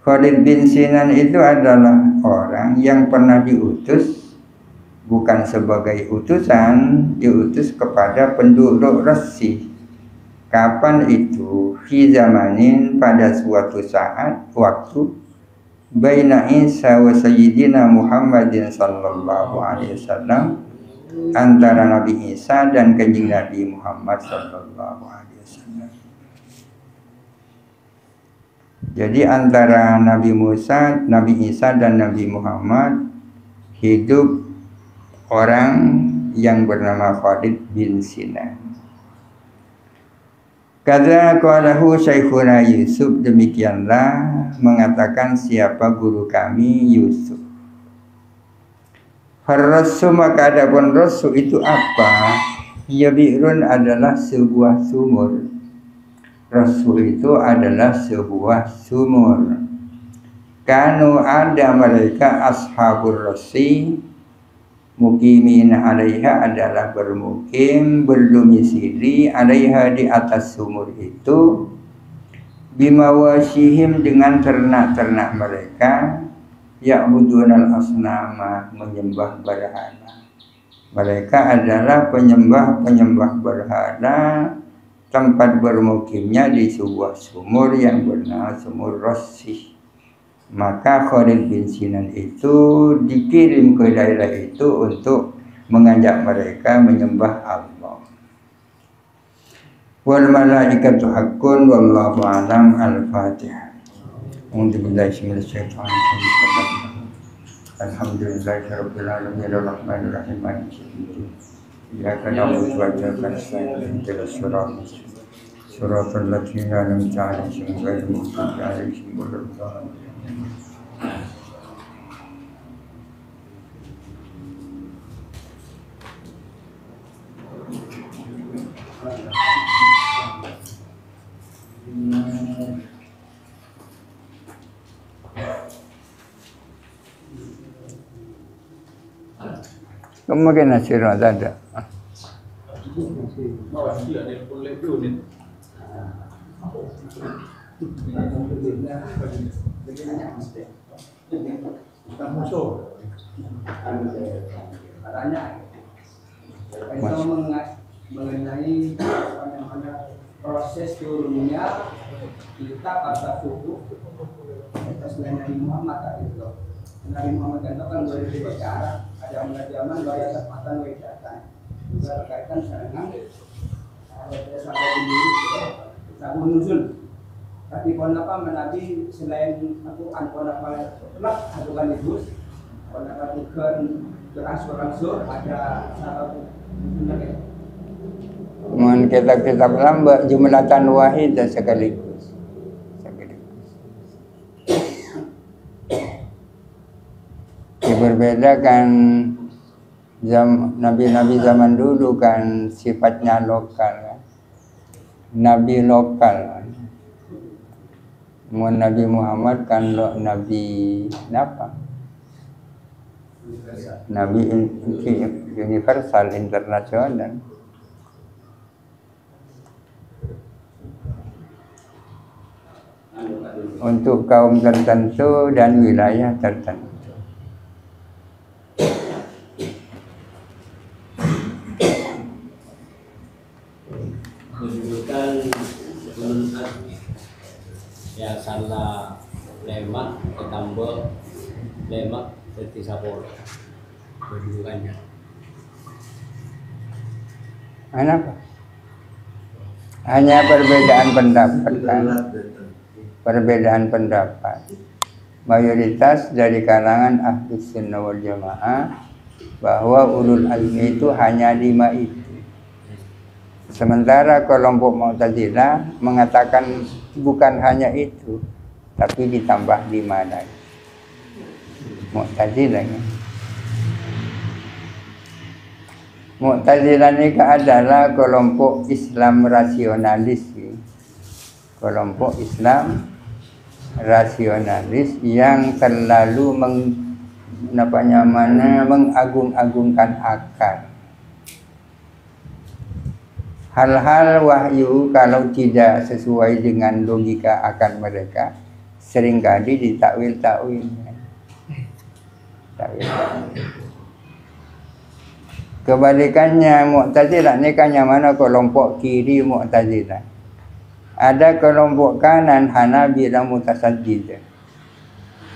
Khalid bin Sinan itu adalah orang yang pernah diutus, bukan sebagai utusan, diutus kepada penduduk rassi. Kapan itu? Fi zamanin, pada suatu saat, waktu, baina Isa wa Sayyidina Muhammadin sallallahu alaihi wasallam, antara Nabi Isa dan kanjeng Nabi Muhammad sallallahu alaihi wasallam. Jadi antara Nabi Musa, Nabi Isa dan Nabi Muhammad hidup orang yang bernama Khalid bin Sinan. Kadza qalahu Syekhuna Yusuf, demikianlah mengatakan siapa guru kami Yusuf. Ar-rassu, maka adapun rassu itu apa? Ya bi'run, adalah sebuah sumur. Rassu itu adalah sebuah sumur. Kanu, ada mereka, ashabur rassi, mukimin alaiha, adalah bermukim, berdomisili alaiha, di atas sumur itu, bimawasihim, dengan ternak-ternak mereka, ya'budunal asnama, menyembah berhala. Mereka adalah penyembah berhala. Tempat bermukimnya di sebuah sumur yang bernama sumur Rassi. Maka Khalid bin Sinan itu dikirim ke daerah itu untuk mengajak mereka menyembah Allah. Wal malaikatu haqqun wallahu a'lam. Al-Fatihah. Alhamdulillahirabbil alamin arrahmanir rahim maliki yaumiddin. Iyyaka na'budu wa iyyaka nasta'in ihdinas siratal ladzina an'amta 'alaihim ghairil maghdubi 'alaihim waladdallin. Kemudian nasirat ada. Mengenai proses turunnya kitab atau buku atas Nabi Muhammad itu. Nabi Muhammad kan berbicara, ada zaman bahaya sepatan wedatan juga berkaitan dengan sampai ini sabun nuzul. Tapi kenapa Nabi selain aku kenapa telah adukan itu kenapa bukan langsung ada sabun nuzul. Mohon kitab-kitab lamba jumlatan wahid dan sekaligus. Berbeda kan nabi-nabi zaman dulu kan sifatnya lokal kan? Nabi lokal. Nabi Muhammad kan nabi apa? Nabi universal, internasional. Untuk kaum tertentu dan wilayah tertentu. Menunjukkan ya salah lemak ditambah lemak seperti sapor kedudukannya. Kenapa? Hanya perbedaan pendapat kan? Perbedaan pendapat. Mayoritas dari kalangan ahli sunnah wal jamaah bahwa ulul azmi itu hanya 5 itu. Sementara kelompok Mu'tazilah mengatakan bukan hanya itu, tapi ditambah 5 lagi. Mu'tazilah ya. Mu'tazilah ini adalah kelompok Islam rasionalis. Kelompok Islam rasionalis yang terlalu mengagung-agungkan akal. Hal-hal wahyu kalau tidak sesuai dengan logika akal mereka seringkali ditakwil-takwil. Kebalikannya Mu'tazilah ini kan yang mana kelompok kiri Mu'tazilah. Ada kelompok kanan Hanabilah Mutasaddidah.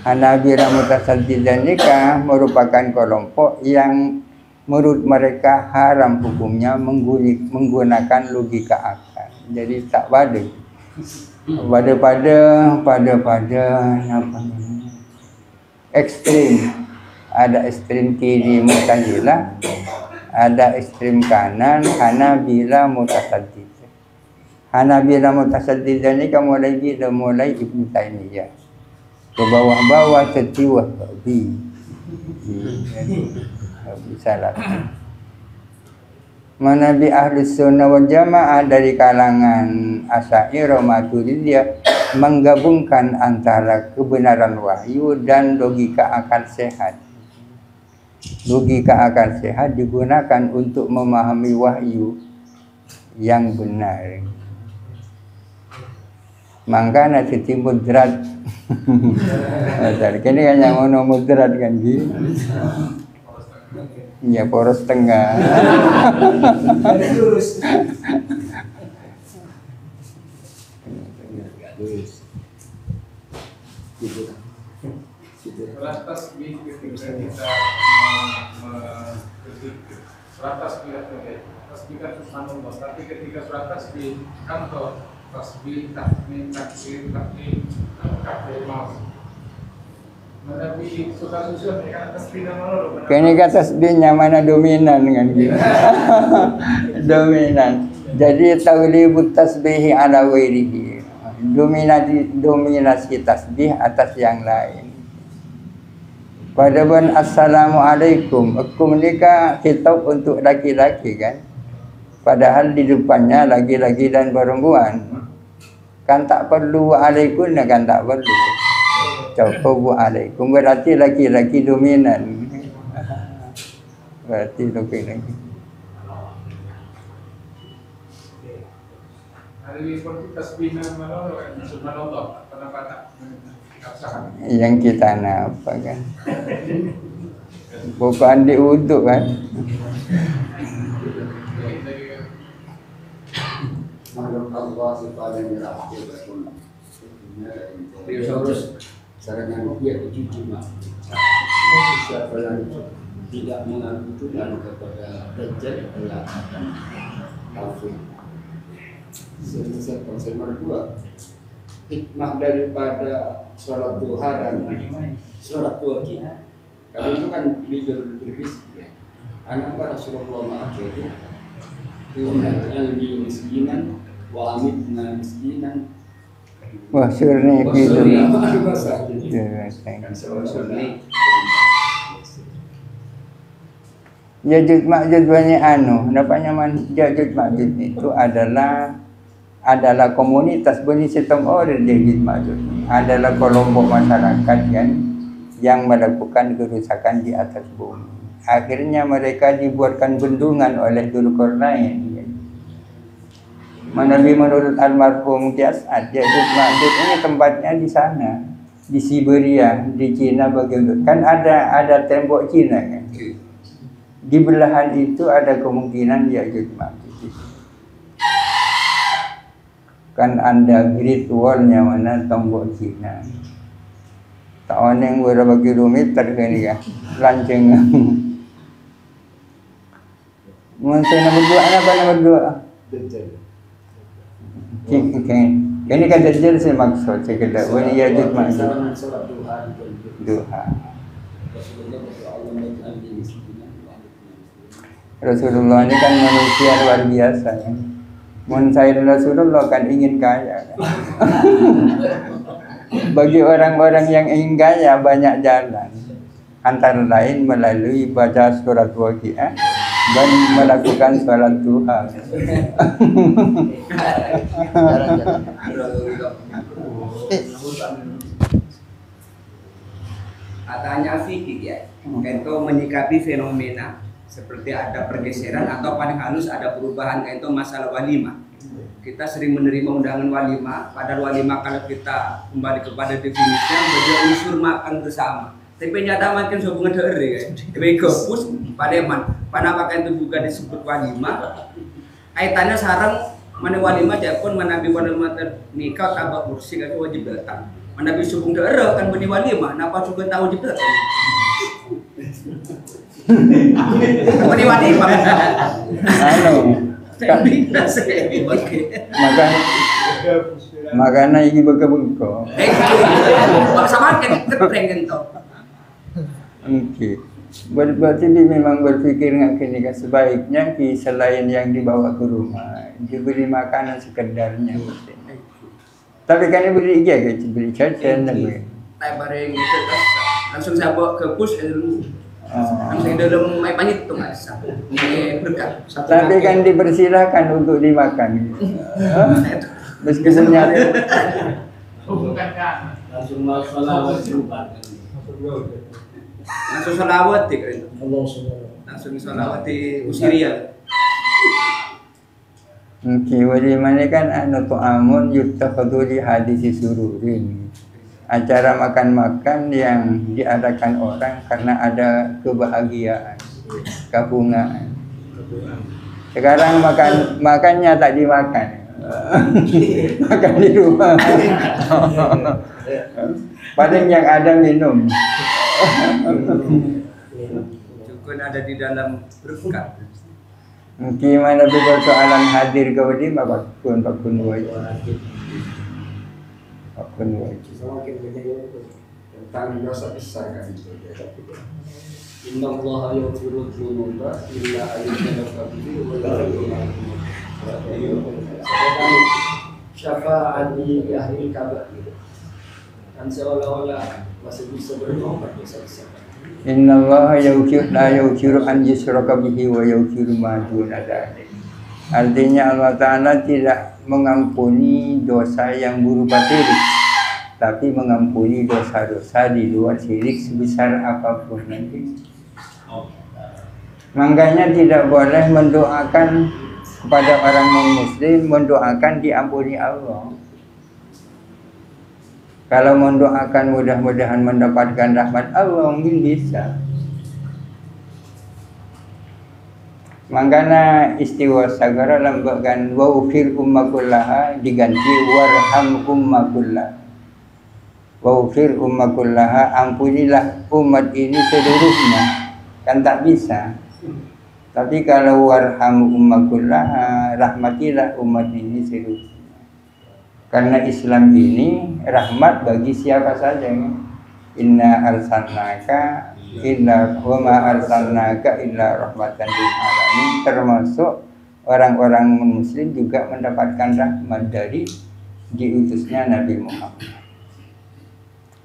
Hanabilah Mutasaddidah ini kan merupakan kelompok yang menurut mereka haram hukumnya menggunakan logika akal. Jadi tak pada ekstrim. Ada ekstrim kiri Mu'tazilah, ada ekstrim kanan Hanabilah Mutasaddidah. Hanabilah Mutasaddidah ini kan mulai Ibnu Taimiyah ke bawah-bawah setiwa salah. Manabi ahli sunnah wal jamaah dari kalangan Asy'ariyah Maturidiyah menggabungkan antara kebenaran wahyu dan logika akal sehat. Logika akal sehat digunakan untuk memahami wahyu yang benar. Mangkana siti mudrat. Kini kan yang mau mudrat kan gitu. Ya poros tengah. Surat tasbih ketika kita surat tasbih kan subhanallah, tapi ketika surat tasbih kan tuh tasbih, tahmid, takbir, Nabi suka susun ya kan tasbih nama lo. Kini kan tasbihnya mana dominan kan gitu. Dominan. Jadi taulibut tasbihi ala wairihi. Dominasi tasbih atas yang lain. Padahal assalamualaikum. Akum nikah kitab untuk laki-laki kan. Padahal di depannya laki-laki dan perempuan. Kan tak perlu alaikum kan tak perlu. Cukup alaikum berarti laki-laki dominan. Berarti laki-laki. Hari ini tasbih nama lo subhanallah pendapat yang kita napa kan. Bukan diuduk kan. Allah subhanahu wa ta'ala Dinosaurus sarannya dia dicuci mak. Siapa yang tidak mengaku Tuhan kepada Dajjal adalah akan kafir. Selesai konsep nomor 2. Hikmah daripada sholat duha dan sholat duha kalau itu kan berbisik ya. Anak Rasulullah ma'akhir yang di miskinan wa amitna miskinan. Wah surni gitu. Yajud Ma'jud banyak Napanya Yajud Ma'jud itu adalah komunitas Bani Sitam orang Yajud Ma'jud. Adalah kelompok masyarakat yang melakukan kerusakan di atas bumi. Akhirnya mereka dibuatkan bendungan oleh Dzulqarnain. Nabi menurut almarhum Kias'ad, Ya'juj Ma'juj ini tempatnya di sana, di Siberia, di Cina bagian kan ada tembok Cina kan. Di belahan itu ada kemungkinan Ya'juj Ma'juj. Kan ada Great Wall-nya mana tembok Cina. Tahun yang berapa kilometer kan ya, lanceng. Mungkin nomor 2. Ini kan Dajjal saya maksud sekedar Wani Ya'juj Ma'juj duha. Rasulullah ini kan manusia luar biasa kan. Mensair Rasulullah kan ingin kaya kan. Bagi orang-orang yang ingin kaya banyak jalan. Antara lain melalui baca surat Waqiah dan melakukan sholat duha. Katanya fikih ya, itu menyikapi fenomena seperti ada pergeseran atau paling halus ada perubahan kayak itu masalah walimah. Kita sering menerima undangan walimah, padahal walimah kalau kita kembali kepada definisinya beliau unsur makan bersama. Tapi nyata makin hubungan dari kan. Tapi gopus pademan. Pada pakai itu juga disebut walimah. Kaitannya sarang mana walimah japun menabi walimah nikah tabak kursi kan wajib datang. Menabi hubung daerah kan beni walimah, napa juga tahu wajib datang. Beni walimah. Halo. Makanya ini bengko-bengko. Sama kan kepreng gitu. Oke. Berarti dia memang berpikir ngakini kan sebaiknya selain yang dibawa ke rumah diberi makanan sekedarnya. Tapi kan beri iya guys, beri jajan dan tai bareng gitu kan. Langsung saya bawa ke push langsung dalam mai pahit tuh Mas. Ini berkat. Tapi kan dipersilakan untuk dimakan. Meskipun nyata. Bukan kan. Langsung mau sholawat berubah. Langsung sholawat kan. Langsung sholawat di Usiria. Oke, bagaimana kan anu tu'amun yuttakhadhu li hadisi sururin. Acara makan-makan yang diadakan orang karena ada kebahagiaan, kebungaan. Sekarang makannya tak dimakan, makan di rumah. Paling yang ada minum. Cukup ada di dalam berkat. Gimana tuh persoalan hadir ke wadi pakun wajib. Semakin banyak tentang dosa besar kan itu. Inna Allah yaghfiru dzunuba illa ayyuka bihi wa syafaat di ahli kabar kan seolah-olah masih bisa bertobat dosa-dosa. Inna Allah la yaghfiru an yushraka bihi wa yaghfiru ma duna dzalik. Artinya Allah Ta'ala tidak mengampuni dosa yang berupa syirik, tapi mengampuni dosa-dosa di luar syirik sebesar apapun nanti. Makanya tidak boleh mendoakan kepada orang non-muslim, mendoakan diampuni Allah. Kalau mendoakan mudah-mudahan mendapatkan rahmat Allah, mungkin bisa. Makanya istiwa sagara lambakan wa'ufir ummakullaha diganti warham ummakullah. Wa'ufir ummakullaha, ampunilah umat ini seluruhnya. Kan tak bisa. Tapi kalau warham ummakullaha, rahmatilah umat ini seluruhnya. Karena Islam ini rahmat bagi siapa saja. Inna arsalnaka illa wa ma arsalnaka illa rahmatan lil alamin, termasuk orang-orang muslim juga mendapatkan rahmat dari diutusnya Nabi Muhammad.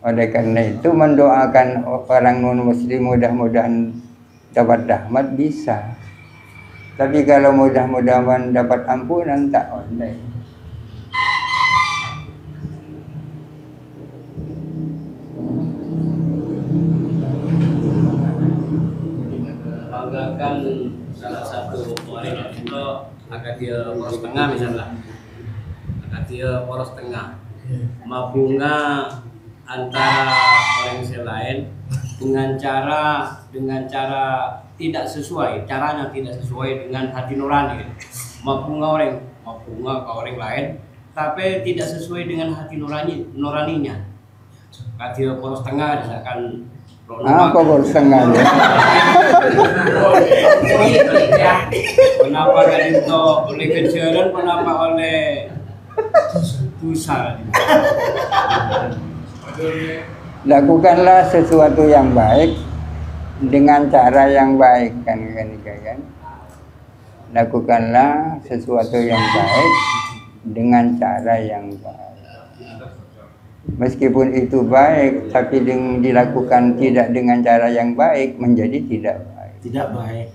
Oleh karena itu mendoakan orang non muslim mudah-mudahan dapat rahmat bisa. Tapi kalau mudah-mudahan dapat ampunan tak boleh. Banggakan salah satu orang itu agar dia poros tengah misalnya, agar dia poros tengah, mabunga antara orang selain dengan cara tidak sesuai, caranya tidak sesuai dengan hati nurani. Mabunga ke orang lain, tapi tidak sesuai dengan hati nuraninya. Dia poros tengah misalkan. Apa poros tengah ya? Kenapa kan itu oleh kejaran, kenapa oleh dosa? Lakukanlah sesuatu yang baik dengan cara yang baik kan. Lakukanlah sesuatu yang baik dengan cara yang baik. Meskipun itu baik, tapi dilakukan tidak dengan cara yang baik menjadi tidak baik. Tidak baik.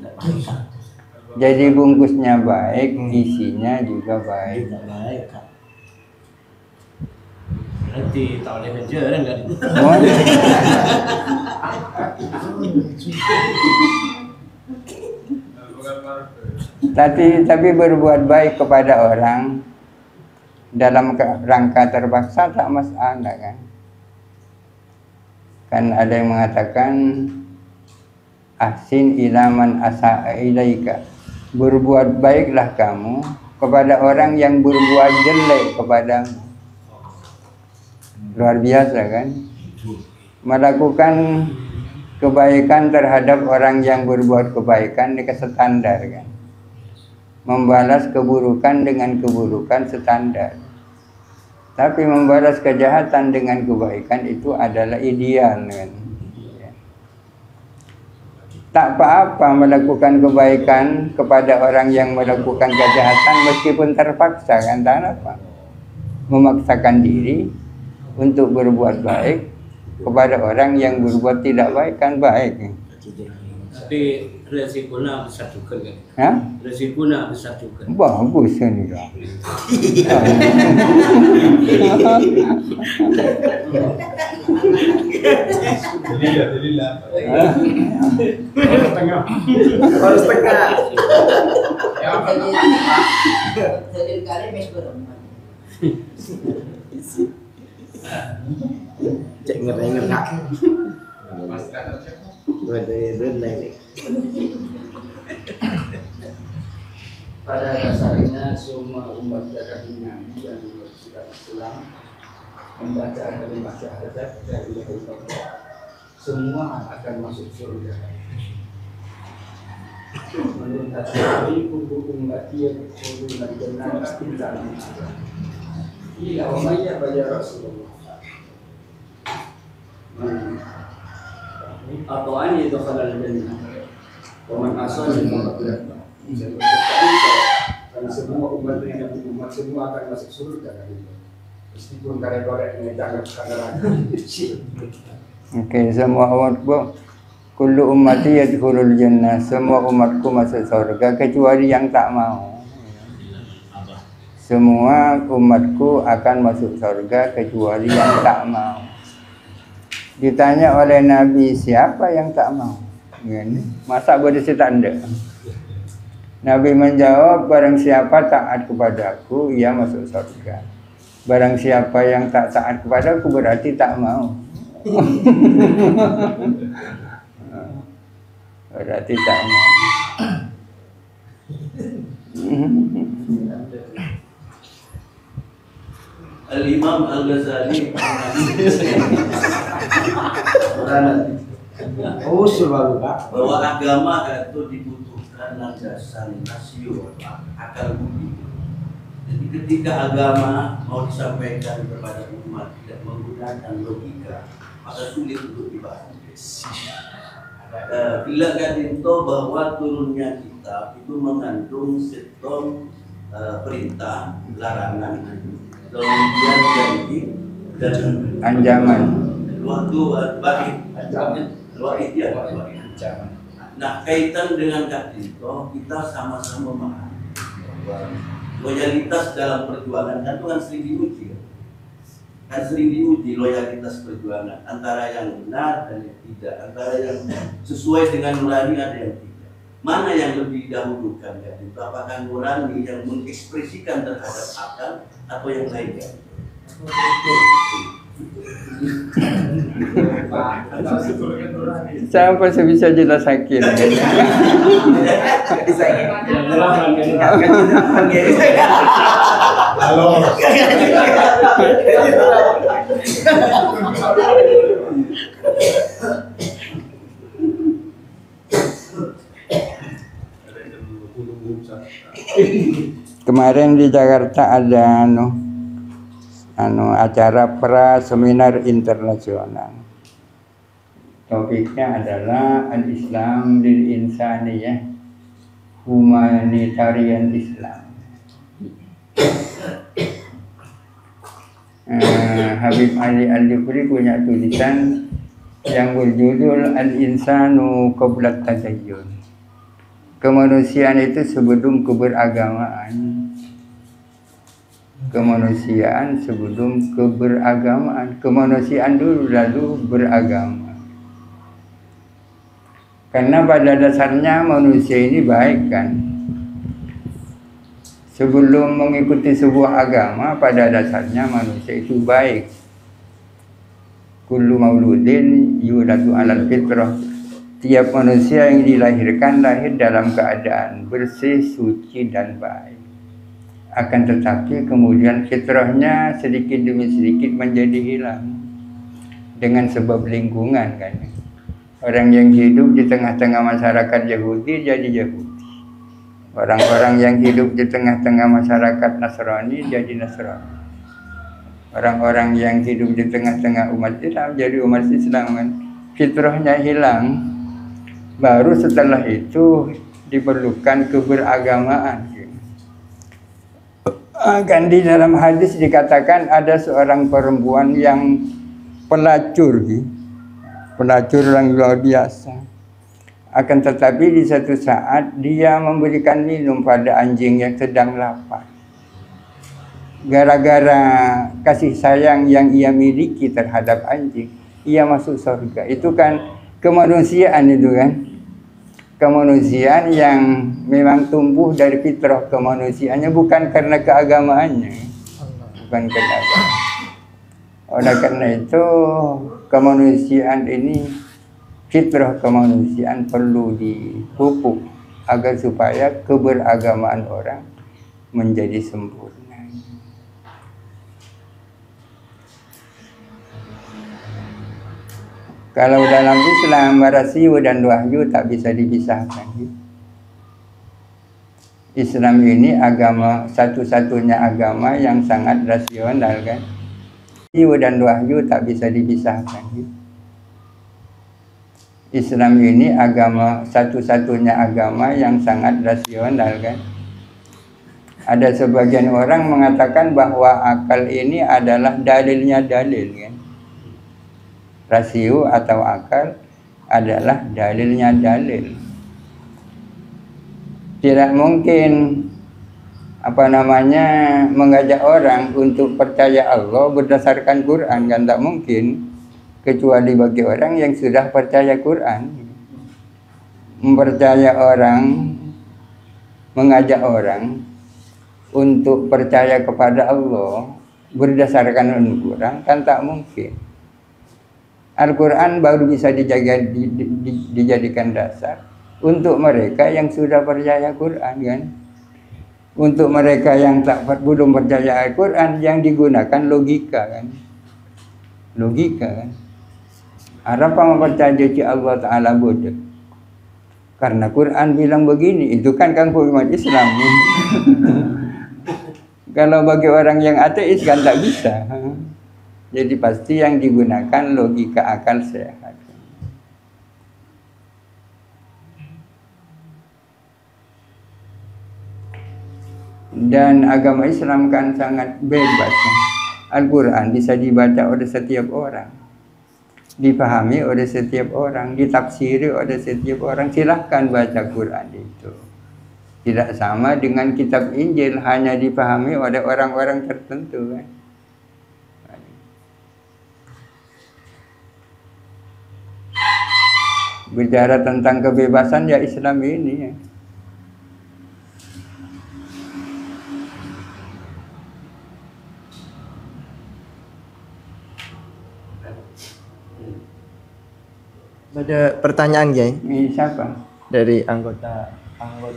Tidak baik. Jadi bungkusnya baik, isinya juga baik. Tidak baik. Berarti tak boleh kerja kan enggak? Oh, tapi berbuat baik kepada orang dalam rangka terpaksa tak masalah kan? Kan ada yang mengatakan ahsin ilaman asa'a ilaika. Berbuat baiklah kamu kepada orang yang berbuat jelek kepadamu. Luar biasa kan? Melakukan kebaikan terhadap orang yang berbuat kebaikan dikasih standar kan? Membalas keburukan dengan keburukan standar. Tapi membalas kejahatan dengan kebaikan itu adalah ideal kan? Tak apa-apa melakukan kebaikan kepada orang yang melakukan kejahatan meskipun terpaksa kan, tak apa. Memaksakan diri untuk berbuat baik kepada orang yang berbuat tidak baik kan baik. Tapi resikonya besar juga kan? Hah? Resikonya besar juga. Bagus ini lah. Harus tengah. Jadi kali mes berempat. Cek ngereng-ngereng. Pada dasarnya semua umat dari Nabi yang sudah Islam membaca kalimat syahadat dari Allah, semua akan masuk surga. Menurut Nabi, kullu ummati yadkhuluna al-jannah illa man aba. Ila wa may yaba ya Rasulullah. Apaan itu halal jannah? Waman asal yang mengatakan karena semua umat yang umat semua akan masuk surga meskipun karek-karek ini jangan neraka. Oke, semua umatku, kullu ummati yadkhulul jannah, semua umatku masuk surga kecuali yang tak mau. Semua umatku akan masuk surga kecuali yang tak mau. Ditanya oleh Nabi, siapa yang tak mau? Masa boleh tanda? Nabi menjawab, barang siapa taat kepadaku, ia masuk surga. Barang siapa yang tak taat kepadaku berarti tak mau. Berarti tak mau. Al-Imam Al-Ghazali bahwa agama itu dibutuhkan landasan rasio atau akal budi. Jadi ketika agama mau disampaikan kepada umat tidak menggunakan logika, maka sulit untuk dibahas. Bila kadinto bahwa turunnya kitab itu mengandung seton perintah, larangan, kemudian janji dan Anjaman. waktu bagi ancaman. Nah, kaitan dengan kadinto kita sama-sama memahami bahwa loyalitas dalam perjuangan kan itu kan sering diuji kan sering diuji loyalitas perjuangan antara yang benar dan yang tidak, antara yang sesuai dengan nurani ada yang tidak. Mana yang lebih didahulukan ya? Itu apakah nurani yang mengekspresikan terhadap akal atau yang lainnya? Siapa bisa jelas sakit? Kemarin di Jakarta ada acara seminar internasional. Topiknya adalah Al-Islam lil Insaniyah, humanitarian Islam. Habib Ali Al-Jufri punya tulisan yang berjudul Al-Insanu Qabla Tadayyun. Kemanusiaan itu sebelum keberagamaan. Kemanusiaan sebelum keberagamaan. Kemanusiaan dulu lalu beragama. Karena pada dasarnya manusia ini baik kan. Sebelum mengikuti sebuah agama, pada dasarnya manusia itu baik. Kullu mauludin yuladu alal fitrah. Tiap manusia yang dilahirkan lahir dalam keadaan bersih, suci dan baik. Akan tetapi kemudian fitrahnya sedikit demi sedikit menjadi hilang dengan sebab lingkungan kan. Orang yang hidup di tengah-tengah masyarakat Yahudi jadi Yahudi. Orang-orang yang hidup di tengah-tengah masyarakat Nasrani jadi Nasrani. Orang-orang yang hidup di tengah-tengah umat Islam jadi umat Islam kan. Fitrahnya hilang. Baru setelah itu diperlukan keberagamaan. Kan di dalam hadis dikatakan ada seorang perempuan yang pelacur, pelacur yang luar biasa. Akan tetapi di satu saat dia memberikan minum pada anjing yang sedang lapar. Gara-gara kasih sayang yang ia miliki terhadap anjing, ia masuk surga. Itu kan kemanusiaan itu kan. Kemanusiaan yang memang tumbuh dari fitrah kemanusiaannya, bukan karena keagamaannya, bukan karena agama. Oleh karena itu kemanusiaan ini, fitrah kemanusiaan perlu dipupuk agar supaya keberagamaan orang menjadi sempurna. Kalau dalam Islam, rasio dan wahyu tak bisa dipisahkan. Islam ini agama, satu-satunya agama yang sangat rasional kan. Rasio dan wahyu tak bisa dipisahkan. Islam ini agama, satu-satunya agama yang sangat rasional kan. Ada sebagian orang mengatakan bahwa akal ini adalah dalilnya dalil kan. Rasio atau akal adalah dalilnya dalil. Tidak mungkin mengajak orang untuk percaya Allah berdasarkan Quran, kan tak mungkin, kecuali bagi orang yang sudah percaya Quran. Mempercaya orang, mengajak orang untuk percaya kepada Allah berdasarkan Al-Quran kan tak mungkin. Al-Quran baru bisa dijadikan dasar untuk mereka yang sudah percaya Quran kan. Untuk mereka yang belum percaya Al-Quran, yang digunakan logika kan. Logika kan. Apa mempercaya Allah Ta'ala bodoh? Karena Quran bilang begini, itu kan umat Islam. Kalau bagi orang yang ateis kan tak bisa. Jadi pasti yang digunakan logika akal sehat. Dan agama Islam kan sangat bebas. Al-Quran bisa dibaca oleh setiap orang, dipahami oleh setiap orang, ditafsiri oleh setiap orang. Silahkan baca Quran itu. Tidak sama dengan kitab Injil, hanya dipahami oleh orang-orang tertentu kan. Bicara tentang kebebasan ya Islam ini ya. Ada pertanyaan Kiai? Ini siapa? Dari anggota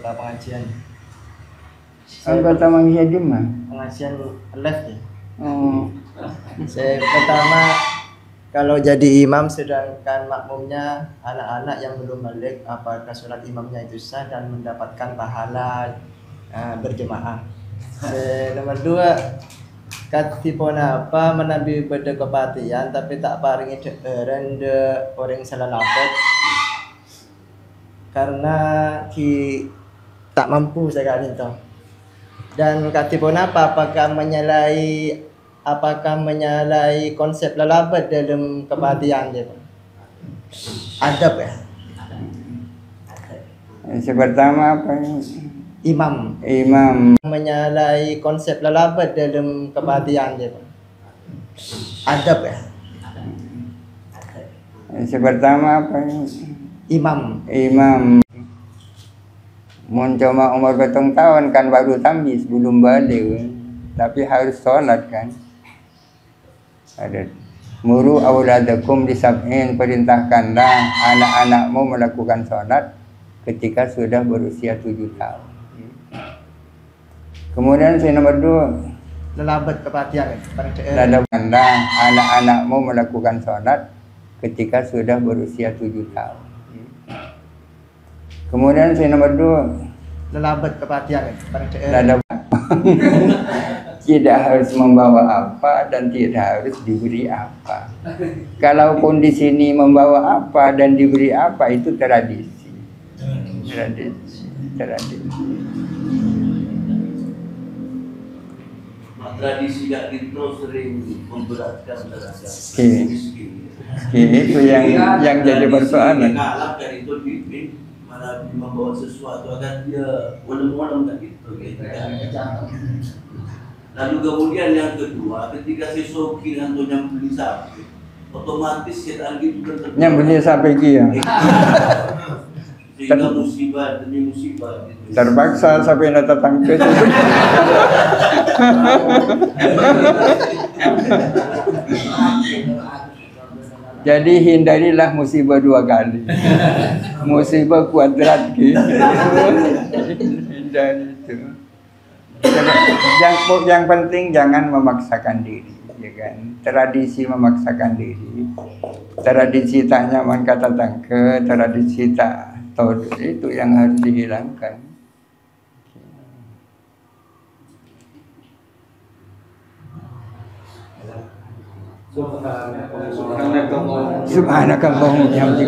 pengajian. Anggota pengajian di mana? Pengajian live ya. Oh. Saya pertama, kalau jadi imam sedangkan makmumnya anak-anak yang belum balik, apakah sholat imamnya itu sah dan mendapatkan pahala berjemaah? Nomor 2, katipona apa menabi pada kepatian tapi tak paringi rende orang salah lapet karena tak mampu sekali itu. Dan katipona apa apakah menyalahi konsep lalabat dalam kepatian dia? Adab ya? Yang pertama apa? Imam Imam. menyalahi konsep lalabat dalam kebatian dia, Pak. Adab ya. Yang pertama apa? Imam. Mun cuma umur betong tahun kan baru tamis, belum balik. Tapi harus sholat kan. Ada muru auladakum disab'in, perintahkanlah anak-anakmu melakukan sholat ketika sudah berusia 7 tahun. Kemudian yang nomor 2, Lalabat kebatian ya. ladabkanlah anak-anakmu melakukan sholat ketika sudah berusia 7 tahun. Kemudian yang nomor 2, Lalabat kebatian ya. ladabkan tidak harus membawa apa dan tidak harus diberi apa. Kalaupun di sini membawa apa dan diberi apa itu tradisi. Tradisi gak gitu sering memberatkan terhadap miskin. Itu yang jadi persoalan. Kalap kan itu bimbing malah membawa sesuatu agar dia modem-modem kan gitu. Lalu kemudian yang kedua, ketika sesoki atau yang beli sapi, otomatis kita gitu kan yang beli sapi kia sehingga musibah demi musibah gitu. terpaksa sampai datang ke jadi hindarilah musibah 2 kali, musibah kuadrat gitu. Hindari itu. Yang penting jangan memaksakan diri, ya kan? Tradisi memaksakan diri, tradisi tak nyaman kata tangke, tradisi tak tahu itu yang harus dihilangkan. Subhanakallahumma Subhanakallahumma wa bihamdika